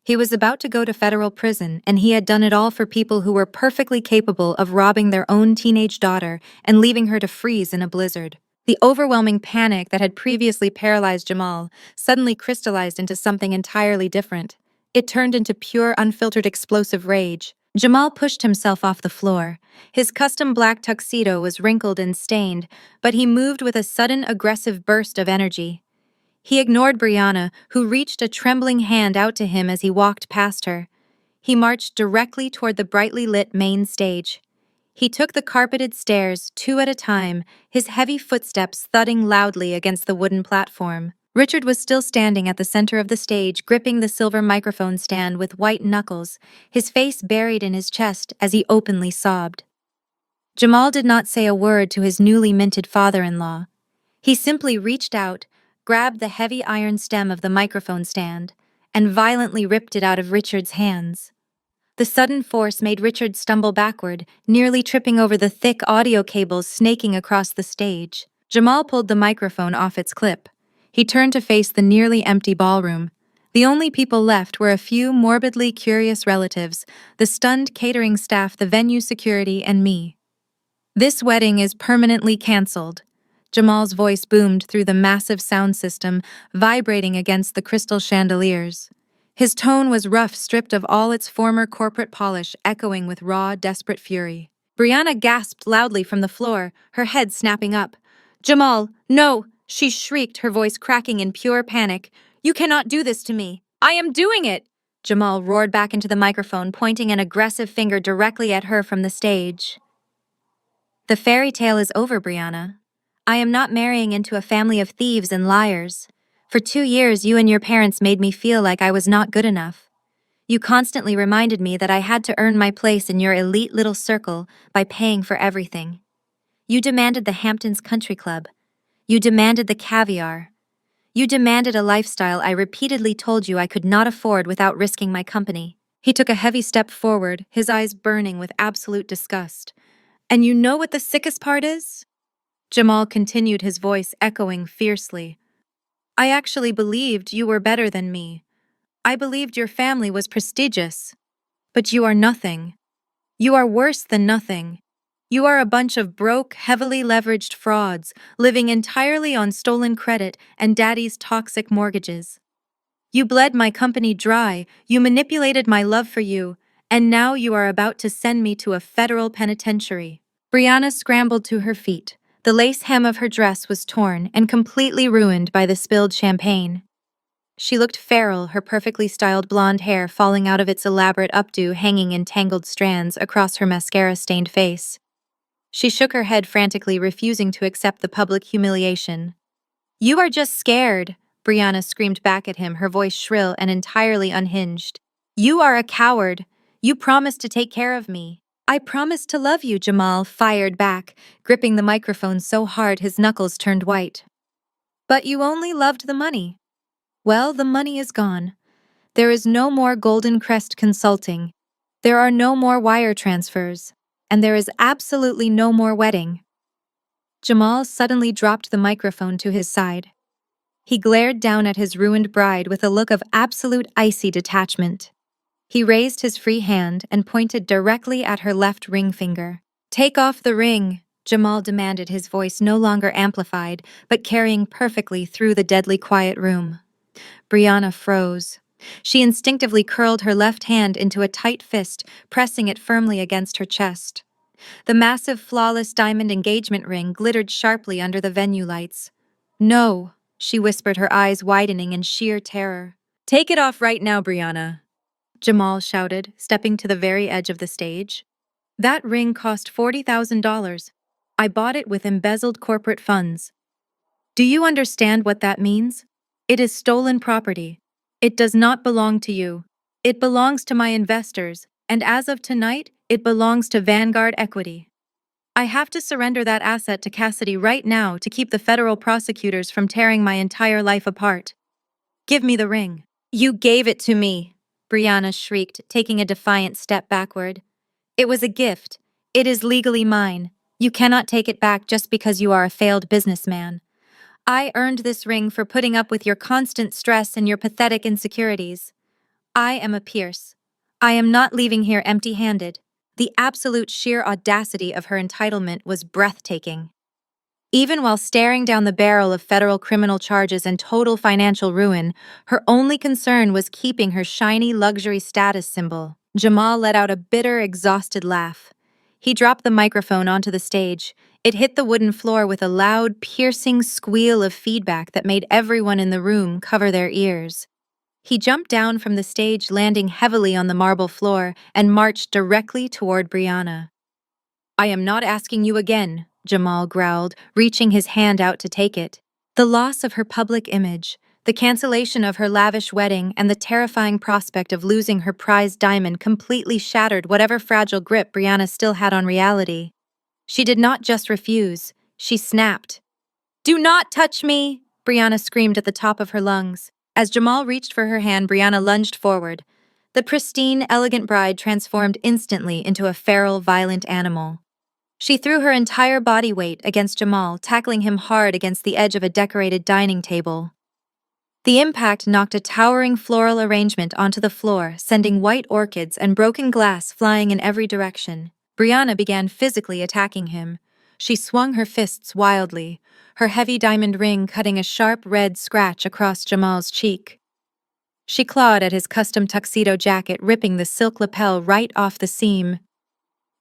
S1: He was about to go to federal prison, and he had done it all for people who were perfectly capable of robbing their own teenage daughter and leaving her to freeze in a blizzard. The overwhelming panic that had previously paralyzed Jamal suddenly crystallized into something entirely different. It turned into pure, unfiltered, explosive rage. Jamal pushed himself off the floor. His custom black tuxedo was wrinkled and stained, but he moved with a sudden, aggressive burst of energy. He ignored Brianna, who reached a trembling hand out to him as he walked past her. He marched directly toward the brightly lit main stage. He took the carpeted stairs 2 at a time, his heavy footsteps thudding loudly against the wooden platform. Richard was still standing at the center of the stage, gripping the silver microphone stand with white knuckles, his face buried in his chest as he openly sobbed. Jamal did not say a word to his newly minted father-in-law. He simply reached out, grabbed the heavy iron stem of the microphone stand, and violently ripped it out of Richard's hands. The sudden force made Richard stumble backward, nearly tripping over the thick audio cables snaking across the stage. Jamal pulled the microphone off its clip. He turned to face the nearly empty ballroom. The only people left were a few morbidly curious relatives, the stunned catering staff, the venue security, and me. "This wedding is permanently canceled." Jamal's voice boomed through the massive sound system, vibrating against the crystal chandeliers. His tone was rough, stripped of all its former corporate polish, echoing with raw, desperate fury. Brianna gasped loudly from the floor, her head snapping up. "Jamal, no!" she shrieked, her voice cracking in pure panic. "You cannot do this to me. I am doing it!" Jamal roared back into the microphone, pointing an aggressive finger directly at her from the stage. "The fairy tale is over, Brianna. I am not marrying into a family of thieves and liars. For 2 years, you and your parents made me feel like I was not good enough. You constantly reminded me that I had to earn my place in your elite little circle by paying for everything. You demanded the Hamptons Country Club. You demanded the caviar. You demanded a lifestyle I repeatedly told you I could not afford without risking my company." He took a heavy step forward, his eyes burning with absolute disgust. "And you know what the sickest part is? Jamal continued, his voice echoing fiercely. I actually believed you were better than me. I believed your family was prestigious. But you are nothing. You are worse than nothing. You are a bunch of broke, heavily leveraged frauds, living entirely on stolen credit and daddy's toxic mortgages. You bled my company dry, you manipulated my love for you, and now you are about to send me to a federal penitentiary. Brianna scrambled to her feet. The lace hem of her dress was torn and completely ruined by the spilled champagne. She looked feral, her perfectly styled blonde hair falling out of its elaborate updo hanging in tangled strands across her mascara-stained face. She shook her head frantically, refusing to accept the public humiliation. You are just scared, Brianna screamed back at him, her voice shrill and entirely unhinged. You are a coward. You promised to take care of me. I promised to love you, Jamal fired back, gripping the microphone so hard his knuckles turned white. But you only loved the money. Well, the money is gone. There is no more Golden Crest Consulting. There are no more wire transfers. And there is absolutely no more wedding. Jamal suddenly dropped the microphone to his side. He glared down at his ruined bride with a look of absolute icy detachment. He raised his free hand and pointed directly at her left ring finger. Take off the ring, Jamal demanded, his voice no longer amplified, but carrying perfectly through the deadly quiet room. Brianna froze. She instinctively curled her left hand into a tight fist, pressing it firmly against her chest. The massive, flawless diamond engagement ring glittered sharply under the venue lights. No, she whispered, her eyes widening in sheer terror. Take it off right now, Brianna, Jamal shouted, stepping to the very edge of the stage. That ring cost $40,000. I bought it with embezzled corporate funds. Do you understand what that means? It is stolen property. It does not belong to you. It belongs to my investors, and as of tonight, it belongs to Vanguard Equity. I have to surrender that asset to Cassidy right now to keep the federal prosecutors from tearing my entire life apart. Give me the ring. You gave it to me, Brianna shrieked, taking a defiant step backward. It was a gift. It is legally mine. You cannot take it back just because you are a failed businessman. I earned this ring for putting up with your constant stress and your pathetic insecurities. I am a Pierce. I am not leaving here empty-handed. The absolute sheer audacity of her entitlement was breathtaking. Even while staring down the barrel of federal criminal charges and total financial ruin, her only concern was keeping her shiny luxury status symbol. Jamal let out a bitter, exhausted laugh. He dropped the microphone onto the stage. It hit the wooden floor with a loud, piercing squeal of feedback that made everyone in the room cover their ears. He jumped down from the stage, landing heavily on the marble floor, and marched directly toward Brianna. I am not asking you again, Jamal growled, reaching his hand out to take it. The loss of her public image, the cancellation of her lavish wedding, and the terrifying prospect of losing her prized diamond completely shattered whatever fragile grip Brianna still had on reality. She did not just refuse, she snapped. Do not touch me, Brianna screamed at the top of her lungs. As Jamal reached for her hand, Brianna lunged forward. The pristine, elegant bride transformed instantly into a feral, violent animal. She threw her entire body weight against Jamal, tackling him hard against the edge of a decorated dining table. The impact knocked a towering floral arrangement onto the floor, sending white orchids and broken glass flying in every direction. Brianna began physically attacking him. She swung her fists wildly, her heavy diamond ring cutting a sharp red scratch across Jamal's cheek. She clawed at his custom tuxedo jacket, ripping the silk lapel right off the seam.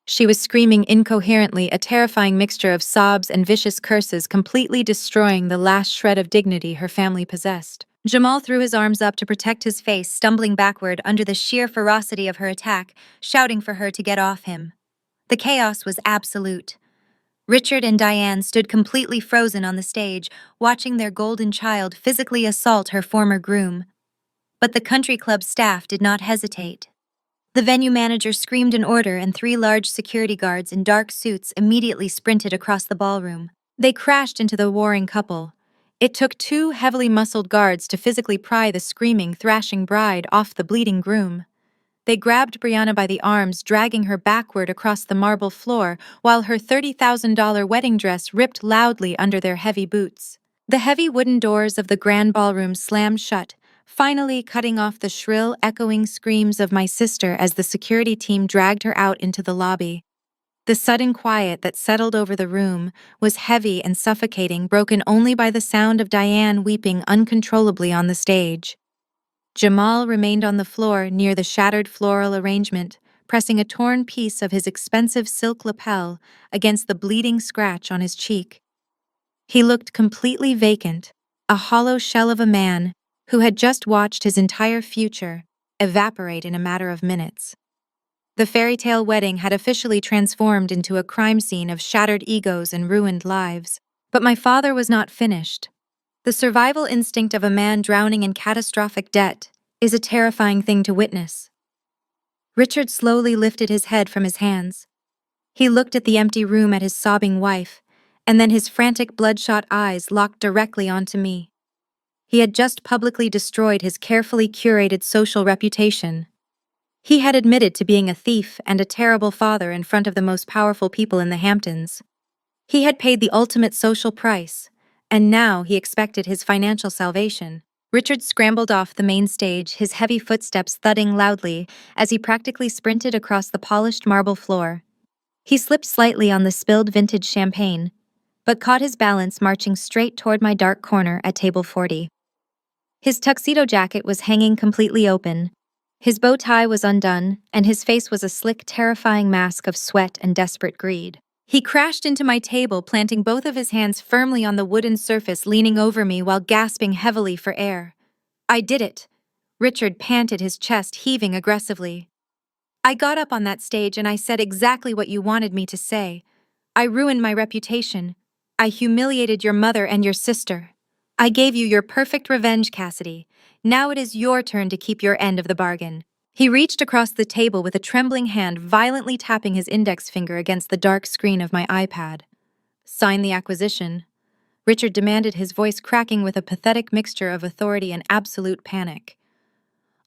S1: She was screaming incoherently, a terrifying mixture of sobs and vicious curses, completely destroying the last shred of dignity her family possessed. Jamal threw his arms up to protect his face, stumbling backward under the sheer ferocity of her attack, shouting for her to get off him. The chaos was absolute. Richard and Diane stood completely frozen on the stage, watching their golden child physically assault her former groom. But the country club staff did not hesitate. The venue manager screamed an order, and 3 large security guards in dark suits immediately sprinted across the ballroom. They crashed into the warring couple. It took 2 heavily muscled guards to physically pry the screaming, thrashing bride off the bleeding groom. They grabbed Brianna by the arms, dragging her backward across the marble floor, while her $30,000 wedding dress ripped loudly under their heavy boots. The heavy wooden doors of the grand ballroom slammed shut, finally cutting off the shrill, echoing screams of my sister as the security team dragged her out into the lobby. The sudden quiet that settled over the room was heavy and suffocating, broken only by the sound of Diane weeping uncontrollably on the stage. Jamal remained on the floor near the shattered floral arrangement, pressing a torn piece of his expensive silk lapel against the bleeding scratch on his cheek. He looked completely vacant, a hollow shell of a man who had just watched his entire future evaporate in a matter of minutes. The fairy tale wedding had officially transformed into a crime scene of shattered egos and ruined lives. But my father was not finished. The survival instinct of a man drowning in catastrophic debt is a terrifying thing to witness. Richard slowly lifted his head from his hands. He looked at the empty room at his sobbing wife, and then his frantic bloodshot eyes locked directly onto me. He had just publicly destroyed his carefully curated social reputation. He had admitted to being a thief and a terrible father in front of the most powerful people in the Hamptons. He had paid the ultimate social price, and now he expected his financial salvation. Richard scrambled off the main stage, his heavy footsteps thudding loudly as he practically sprinted across the polished marble floor. He slipped slightly on the spilled vintage champagne, but caught his balance marching straight toward my dark corner at table 40. His tuxedo jacket was hanging completely open. His bow tie was undone, and his face was a slick, terrifying mask of sweat and desperate greed. He crashed into my table, planting both of his hands firmly on the wooden surface, leaning over me while gasping heavily for air. "I did it," Richard panted, his chest heaving aggressively. "I got up on that stage and I said exactly what you wanted me to say. I ruined my reputation. I humiliated your mother and your sister. I gave you your perfect revenge, Cassidy. Now it is your turn to keep your end of the bargain." He reached across the table with a trembling hand, violently tapping his index finger against the dark screen of my iPad. "Sign the acquisition," Richard demanded, his voice cracking with a pathetic mixture of authority and absolute panic.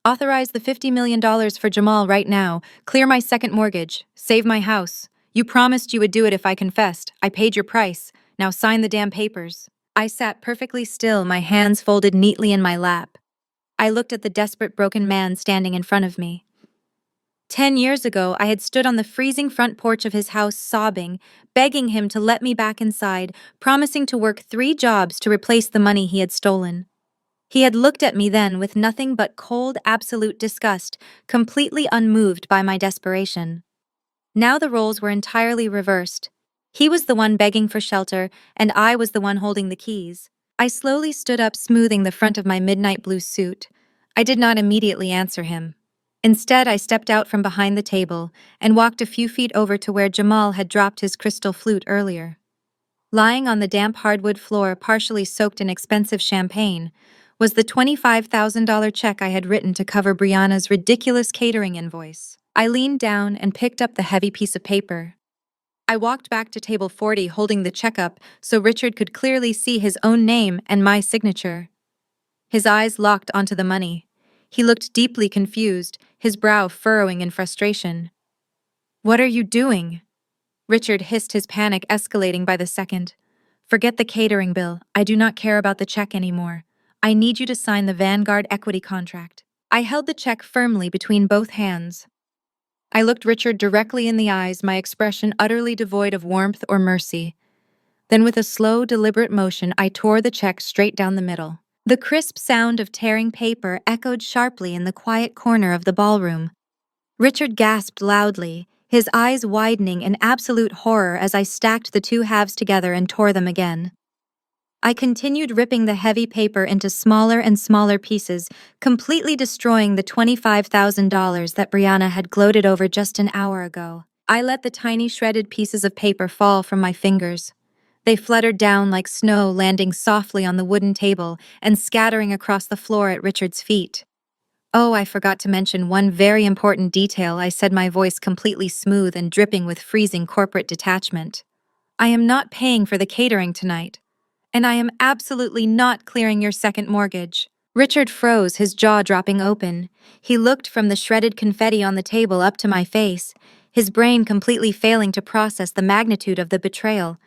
S1: "Authorize the $50 million for Jamal right now, clear my second mortgage, save my house. You promised you would do it if I confessed. I paid your price. Now sign the damn papers." I sat perfectly still, my hands folded neatly in my lap. I looked at the desperate, broken man standing in front of me. 10 years ago, I had stood on the freezing front porch of his house sobbing, begging him to let me back inside, promising to work 3 jobs to replace the money he had stolen. He had looked at me then with nothing but cold, absolute disgust, completely unmoved by my desperation. Now the roles were entirely reversed. He was the one begging for shelter, and I was the one holding the keys. I slowly stood up, smoothing the front of my midnight blue suit. I did not immediately answer him. Instead, I stepped out from behind the table and walked a few feet over to where Jamal had dropped his crystal flute earlier. Lying on the damp hardwood floor, partially soaked in expensive champagne, was the $25,000 check I had written to cover Brianna's ridiculous catering invoice. I leaned down and picked up the heavy piece of paper. I walked back to table 40, holding the check up so Richard could clearly see his own name and my signature. His eyes locked onto the money. He looked deeply confused, his brow furrowing in frustration. "What are you doing?" Richard hissed, his panic escalating by the second. "Forget the catering bill. I do not care about the check anymore. I need you to sign the Vanguard equity contract." I held the check firmly between both hands. I looked Richard directly in the eyes, my expression utterly devoid of warmth or mercy. Then with a slow, deliberate motion, I tore the check straight down the middle. The crisp sound of tearing paper echoed sharply in the quiet corner of the ballroom. Richard gasped loudly, his eyes widening in absolute horror as I stacked the 2 halves together and tore them again. I continued ripping the heavy paper into smaller and smaller pieces, completely destroying the $25,000 that Brianna had gloated over just an hour ago. I let the tiny shredded pieces of paper fall from my fingers. They fluttered down like snow, landing softly on the wooden table and scattering across the floor at Richard's feet. "Oh, I forgot to mention one very important detail," I said, my voice completely smooth and dripping with freezing corporate detachment. "I am not paying for the catering tonight. And I am absolutely not clearing your second mortgage." Richard froze, his jaw dropping open. He looked from the shredded confetti on the table up to my face, his brain completely failing to process the magnitude of the betrayal.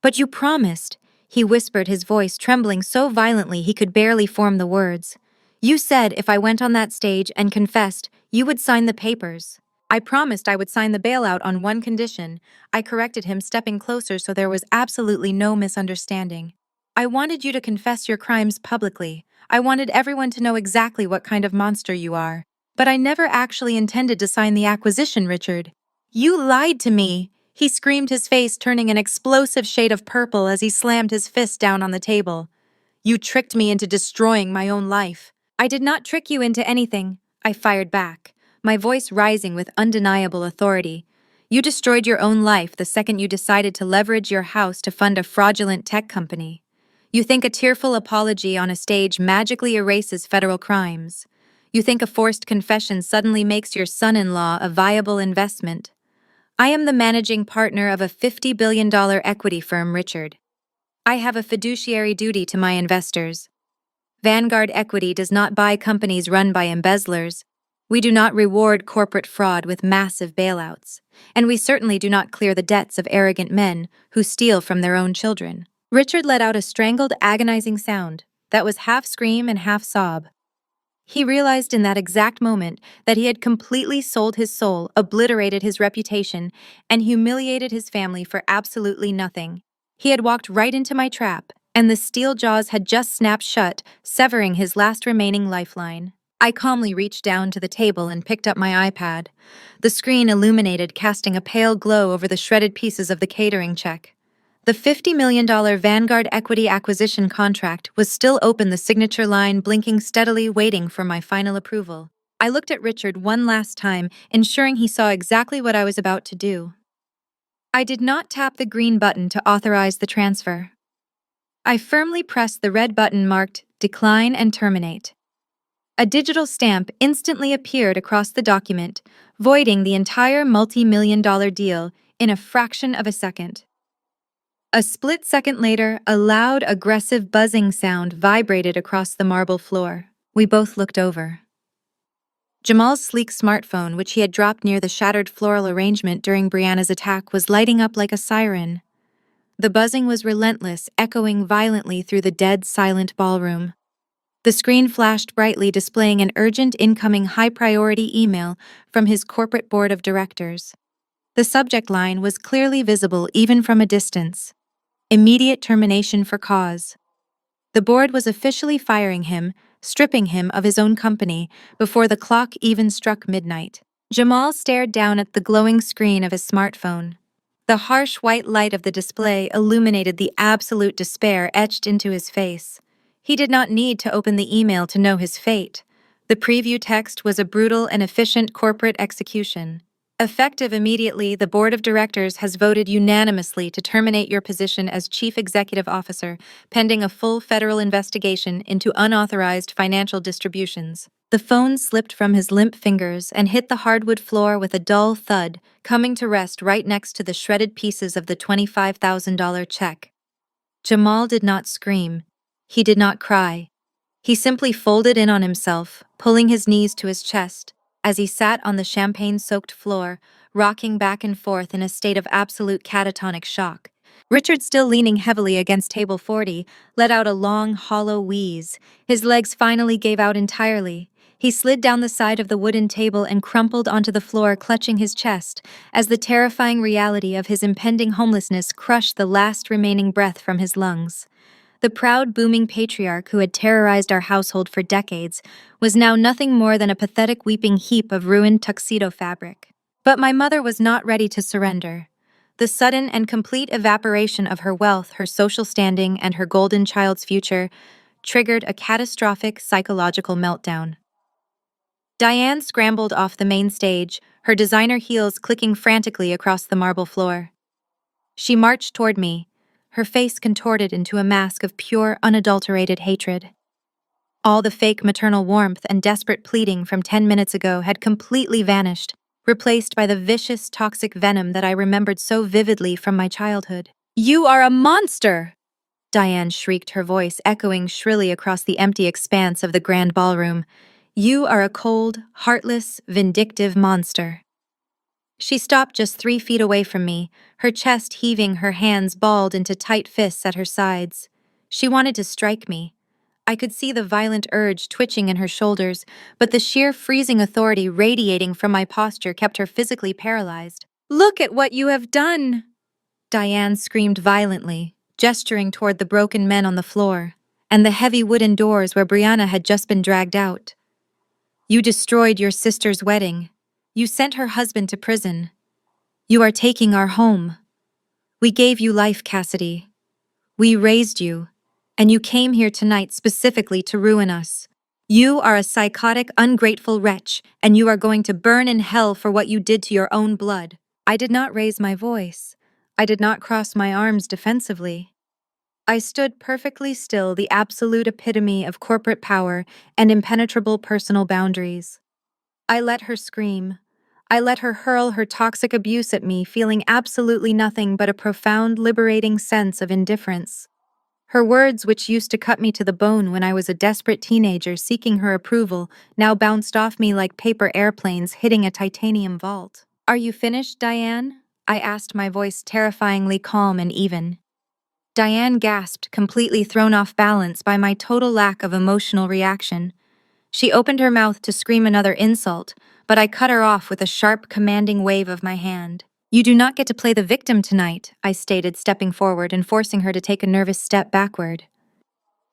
S1: "But you promised," he whispered, his voice trembling so violently he could barely form the words. "You said if I went on that stage and confessed, you would sign the papers." "I promised I would sign the bailout on one condition," I corrected him, stepping closer so there was absolutely no misunderstanding. "I wanted you to confess your crimes publicly. I wanted everyone to know exactly what kind of monster you are. But I never actually intended to sign the acquisition, Richard. You lied to me," he screamed, his face turning an explosive shade of purple as he slammed his fist down on the table. "You tricked me into destroying my own life." "I did not trick you into anything," I fired back, my voice rising with undeniable authority. "You destroyed your own life the second you decided to leverage your house to fund a fraudulent tech company. You think a tearful apology on a stage magically erases federal crimes. You think a forced confession suddenly makes your son-in-law a viable investment. I am the managing partner of a $50 billion equity firm, Richard. I have a fiduciary duty to my investors. Vanguard Equity does not buy companies run by embezzlers. We do not reward corporate fraud with massive bailouts. And we certainly do not clear the debts of arrogant men who steal from their own children." Richard let out a strangled, agonizing sound that was half scream and half sob. He realized in that exact moment that he had completely sold his soul, obliterated his reputation, and humiliated his family for absolutely nothing. He had walked right into my trap, and the steel jaws had just snapped shut, severing his last remaining lifeline. I calmly reached down to the table and picked up my iPad. The screen illuminated, casting a pale glow over the shredded pieces of the catering check. The $50 million Vanguard equity acquisition contract was still open, the signature line blinking steadily, waiting for my final approval. I looked at Richard one last time, ensuring he saw exactly what I was about to do. I did not tap the green button to authorize the transfer. I firmly pressed the red button marked Decline and Terminate. A digital stamp instantly appeared across the document, voiding the entire multi-million-dollar deal in a fraction of a second. A split second later, a loud, aggressive buzzing sound vibrated across the marble floor. We both looked over. Jamal's sleek smartphone, which he had dropped near the shattered floral arrangement during Brianna's attack, was lighting up like a siren. The buzzing was relentless, echoing violently through the dead, silent ballroom. The screen flashed brightly, displaying an urgent incoming high-priority email from his corporate board of directors. The subject line was clearly visible even from a distance. Immediate termination for cause. The board was officially firing him, stripping him of his own company, before the clock even struck midnight. Jamal stared down at the glowing screen of his smartphone. The harsh white light of the display illuminated the absolute despair etched into his face. He did not need to open the email to know his fate. The preview text was a brutal and efficient corporate execution. Effective immediately, the board of directors has voted unanimously to terminate your position as chief executive officer, pending a full federal investigation into unauthorized financial distributions. The phone slipped from his limp fingers and hit the hardwood floor with a dull thud, coming to rest right next to the shredded pieces of the $25,000 check. Jamal did not scream. He did not cry. He simply folded in on himself, pulling his knees to his chest, as he sat on the champagne-soaked floor, rocking back and forth in a state of absolute catatonic shock. Richard, still leaning heavily against table 40, let out a long, hollow wheeze. His legs finally gave out entirely. He slid down the side of the wooden table and crumpled onto the floor, clutching his chest, as the terrifying reality of his impending homelessness crushed the last remaining breath from his lungs. The proud, booming patriarch who had terrorized our household for decades was now nothing more than a pathetic weeping heap of ruined tuxedo fabric. But my mother was not ready to surrender. The sudden and complete evaporation of her wealth, her social standing, and her golden child's future triggered a catastrophic psychological meltdown. Diane scrambled off the main stage, her designer heels clicking frantically across the marble floor. She marched toward me, her face contorted into a mask of pure, unadulterated hatred. All the fake maternal warmth and desperate pleading from 10 minutes ago had completely vanished, replaced by the vicious, toxic venom that I remembered so vividly from my childhood. "You are a monster!" Diane shrieked, her voice echoing shrilly across the empty expanse of the grand ballroom. "You are a cold, heartless, vindictive monster." She stopped just 3 feet away from me, her chest heaving, her hands balled into tight fists at her sides. She wanted to strike me. I could see the violent urge twitching in her shoulders, but the sheer freezing authority radiating from my posture kept her physically paralyzed. "Look at what you have done!" Diane screamed violently, gesturing toward the broken men on the floor, and the heavy wooden doors where Brianna had just been dragged out. "You destroyed your sister's wedding. You sent her husband to prison. You are taking our home. We gave you life, Cassidy. We raised you, and you came here tonight specifically to ruin us. You are a psychotic, ungrateful wretch, and you are going to burn in hell for what you did to your own blood." I did not raise my voice. I did not cross my arms defensively. I stood perfectly still, the absolute epitome of corporate power and impenetrable personal boundaries. I let her scream. I let her hurl her toxic abuse at me, feeling absolutely nothing but a profound, liberating sense of indifference. Her words, which used to cut me to the bone when I was a desperate teenager seeking her approval, now bounced off me like paper airplanes hitting a titanium vault. "Are you finished, Diane?" I asked, my voice terrifyingly calm and even. Diane gasped, completely thrown off balance by my total lack of emotional reaction. She opened her mouth to scream another insult, but I cut her off with a sharp, commanding wave of my hand. "You do not get to play the victim tonight," I stated, stepping forward and forcing her to take a nervous step backward.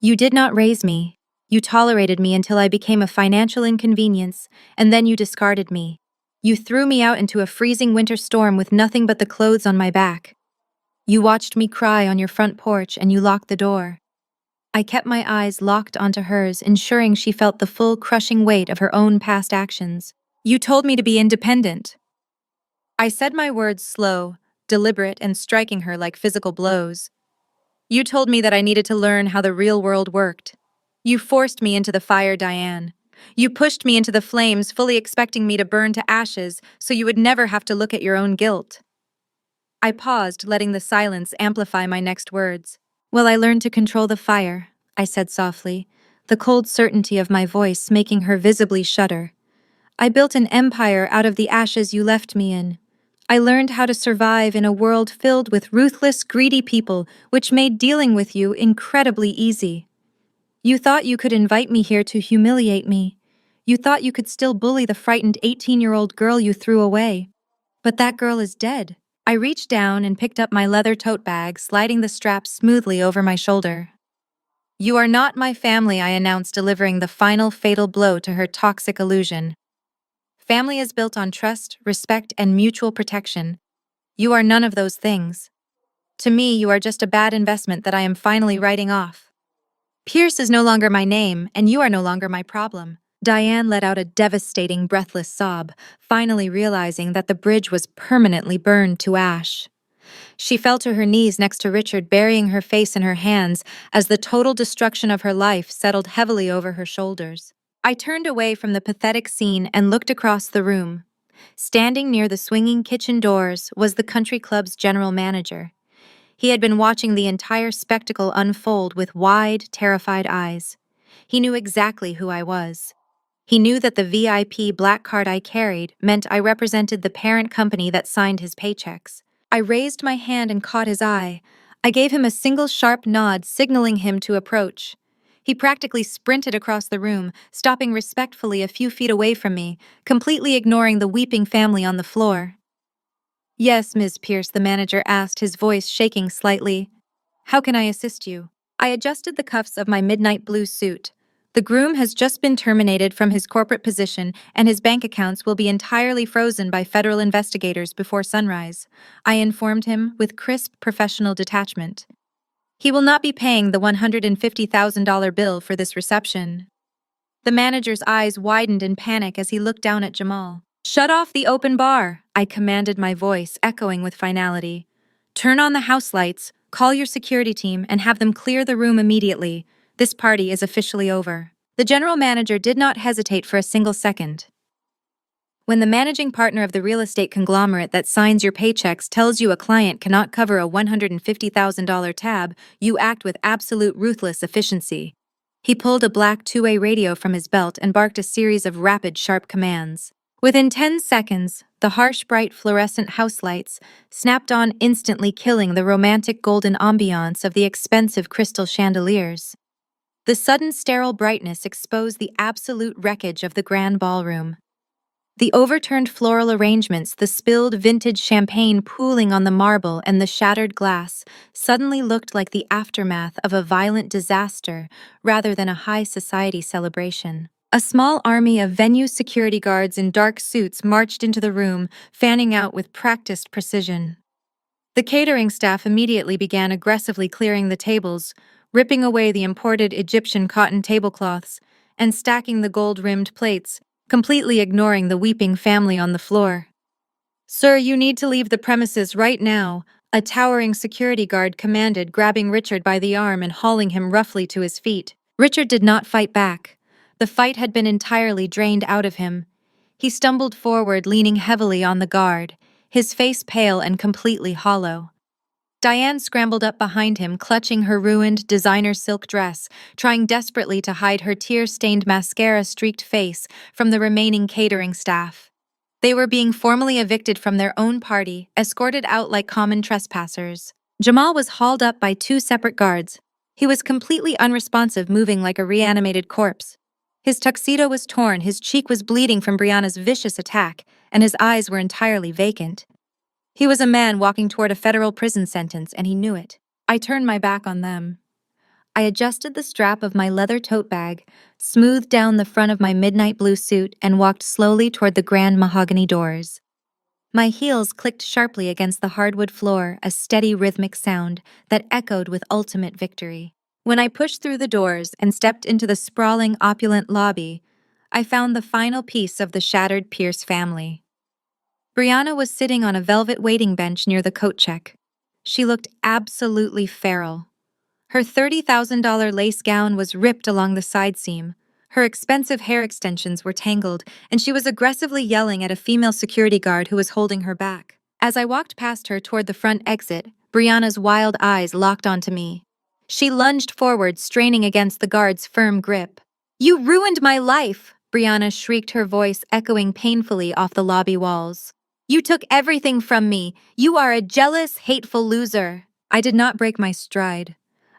S1: "You did not raise me. You tolerated me until I became a financial inconvenience, and then you discarded me. You threw me out into a freezing winter storm with nothing but the clothes on my back. You watched me cry on your front porch and you locked the door." I kept my eyes locked onto hers, ensuring she felt the full, crushing weight of her own past actions. "You told me to be independent." I said my words slow, deliberate, and striking her like physical blows. "You told me that I needed to learn how the real world worked. You forced me into the fire, Diane. You pushed me into the flames, fully expecting me to burn to ashes so you would never have to look at your own guilt." I paused, letting the silence amplify my next words. "Well, I learned to control the fire," I said softly, the cold certainty of my voice making her visibly shudder. "I built an empire out of the ashes you left me in. I learned how to survive in a world filled with ruthless, greedy people, which made dealing with you incredibly easy. You thought you could invite me here to humiliate me. You thought you could still bully the frightened 18-year-old girl you threw away. But that girl is dead." I reached down and picked up my leather tote bag, sliding the strap smoothly over my shoulder. "You are not my family," I announced, delivering the final fatal blow to her toxic illusion. "Family is built on trust, respect, and mutual protection. You are none of those things. To me, you are just a bad investment that I am finally writing off. Pierce is no longer my name, and you are no longer my problem." Diane let out a devastating, breathless sob, finally realizing that the bridge was permanently burned to ash. She fell to her knees next to Richard, burying her face in her hands as the total destruction of her life settled heavily over her shoulders. I turned away from the pathetic scene and looked across the room. Standing near the swinging kitchen doors was the country club's general manager. He had been watching the entire spectacle unfold with wide, terrified eyes. He knew exactly who I was. He knew that the VIP black card I carried meant I represented the parent company that signed his paychecks. I raised my hand and caught his eye. I gave him a single sharp nod, signaling him to approach. He practically sprinted across the room, stopping respectfully a few feet away from me, completely ignoring the weeping family on the floor. "Yes, Ms. Pierce," the manager asked, his voice shaking slightly. "How can I assist you?" I adjusted the cuffs of my midnight blue suit. "The groom has just been terminated from his corporate position, and his bank accounts will be entirely frozen by federal investigators before sunrise," I informed him with crisp professional detachment. "He will not be paying the $150,000 bill for this reception." The manager's eyes widened in panic as he looked down at Jamal. "Shut off the open bar," I commanded, my voice echoing with finality. "Turn on the house lights, call your security team, and have them clear the room immediately. This party is officially over." The general manager did not hesitate for a single second. When the managing partner of the real estate conglomerate that signs your paychecks tells you a client cannot cover a $150,000 tab, you act with absolute ruthless efficiency. He pulled a black two-way radio from his belt and barked a series of rapid, sharp commands. Within 10 seconds, the harsh, bright fluorescent house lights snapped on, instantly killing the romantic golden ambiance of the expensive crystal chandeliers. The sudden sterile brightness exposed the absolute wreckage of the grand ballroom. The overturned floral arrangements, the spilled vintage champagne pooling on the marble, and the shattered glass suddenly looked like the aftermath of a violent disaster rather than a high society celebration. A small army of venue security guards in dark suits marched into the room, fanning out with practiced precision. The catering staff immediately began aggressively clearing the tables, ripping away the imported Egyptian cotton tablecloths, and stacking the gold-rimmed plates, completely ignoring the weeping family on the floor. "Sir, you need to leave the premises right now," a towering security guard commanded, grabbing Richard by the arm and hauling him roughly to his feet. Richard did not fight back. The fight had been entirely drained out of him. He stumbled forward, leaning heavily on the guard, his face pale and completely hollow. Diane scrambled up behind him, clutching her ruined designer silk dress, trying desperately to hide her tear-stained mascara-streaked face from the remaining catering staff. They were being formally evicted from their own party, escorted out like common trespassers. Jamal was hauled up by two separate guards. He was completely unresponsive, moving like a reanimated corpse. His tuxedo was torn, his cheek was bleeding from Brianna's vicious attack, and his eyes were entirely vacant. He was a man walking toward a federal prison sentence, and he knew it. I turned my back on them. I adjusted the strap of my leather tote bag, smoothed down the front of my midnight blue suit, and walked slowly toward the grand mahogany doors. My heels clicked sharply against the hardwood floor, a steady rhythmic sound that echoed with ultimate victory. When I pushed through the doors and stepped into the sprawling, opulent lobby, I found the final piece of the shattered Pierce family. Brianna was sitting on a velvet waiting bench near the coat check. She looked absolutely feral. Her $30,000 lace gown was ripped along the side seam. Her expensive hair extensions were tangled, and she was aggressively yelling at a female security guard who was holding her back. As I walked past her toward the front exit, Brianna's wild eyes locked onto me. She lunged forward, straining against the guard's firm grip. "You ruined my life!" Brianna shrieked, her voice echoing painfully off the lobby walls. "You took everything from me. You are a jealous, hateful loser." I did not break my stride.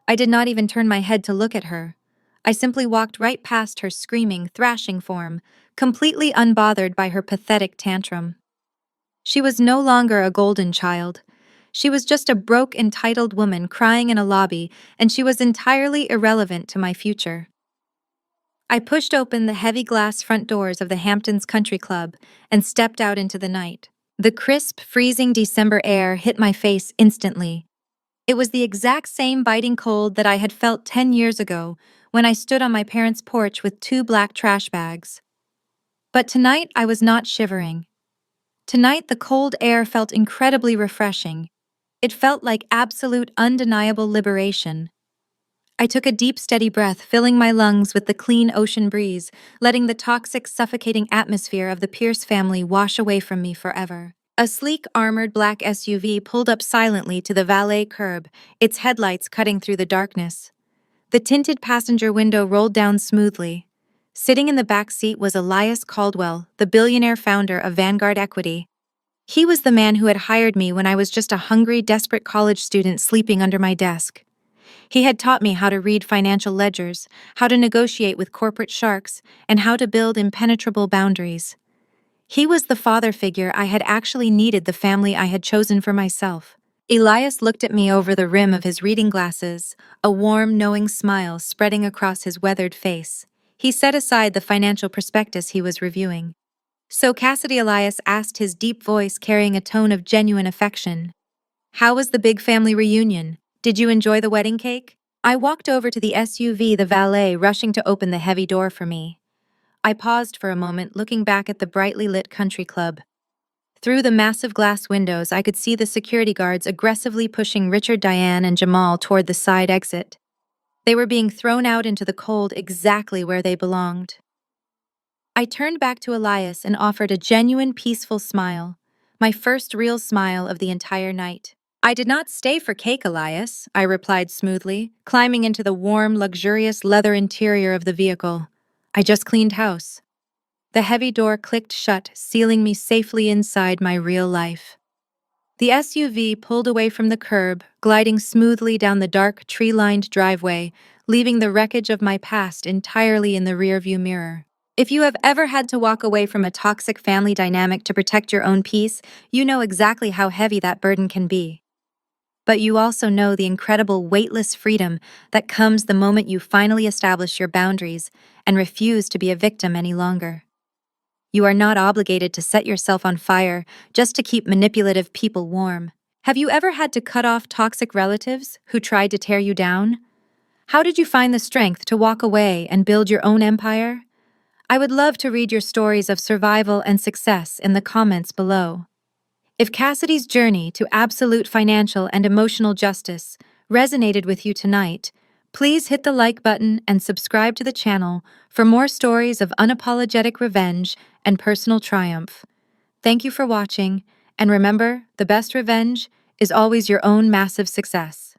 S1: I did not even turn my head to look at her. I simply walked right past her screaming, thrashing form, completely unbothered by her pathetic tantrum. She was no longer a golden child. She was just a broke, entitled woman crying in a lobby, and she was entirely irrelevant to my future. I pushed open the heavy glass front doors of the Hamptons Country Club and stepped out into the night. The crisp, freezing December air hit my face instantly. It was the exact same biting cold that I had felt 10 years ago when I stood on my parents' porch with two black trash bags. But tonight I was not shivering. Tonight the cold air felt incredibly refreshing. It felt like absolute, undeniable liberation. I took a deep, steady breath, filling my lungs with the clean ocean breeze, letting the toxic, suffocating atmosphere of the Pierce family wash away from me forever. A sleek, armored black SUV pulled up silently to the valet curb, its headlights cutting through the darkness. The tinted passenger window rolled down smoothly. Sitting in the back seat was Elias Caldwell, the billionaire founder of Vanguard Equity. He was the man who had hired me when I was just a hungry, desperate college student sleeping under my desk. He had taught me how to read financial ledgers, how to negotiate with corporate sharks, and how to build impenetrable boundaries. He was the father figure I had actually needed, the family I had chosen for myself. Elias looked at me over the rim of his reading glasses, a warm, knowing smile spreading across his weathered face. He set aside the financial prospectus he was reviewing. "So Cassidy," Elias asked, his deep voice carrying a tone of genuine affection. "How was the big family reunion? Did you enjoy the wedding cake?" I walked over to the SUV, the valet rushing to open the heavy door for me. I paused for a moment, looking back at the brightly lit country club. Through the massive glass windows, I could see the security guards aggressively pushing Richard, Diane, and Jamal toward the side exit. They were being thrown out into the cold exactly where they belonged. I turned back to Elias and offered a genuine, peaceful smile, my first real smile of the entire night. I did not stay for cake, Elias, I replied smoothly, climbing into the warm, luxurious leather interior of the vehicle. I just cleaned house. The heavy door clicked shut, sealing me safely inside my real life. The SUV pulled away from the curb, gliding smoothly down the dark, tree-lined driveway, leaving the wreckage of my past entirely in the rearview mirror. If you have ever had to walk away from a toxic family dynamic to protect your own peace, you know exactly how heavy that burden can be. But you also know the incredible weightless freedom that comes the moment you finally establish your boundaries and refuse to be a victim any longer. You are not obligated to set yourself on fire just to keep manipulative people warm. Have you ever had to cut off toxic relatives who tried to tear you down? How did you find the strength to walk away and build your own empire? I would love to read your stories of survival and success in the comments below. If Cassidy's journey to absolute financial and emotional justice resonated with you tonight, please hit the like button and subscribe to the channel for more stories of unapologetic revenge and personal triumph. Thank you for watching, and remember, the best revenge is always your own massive success.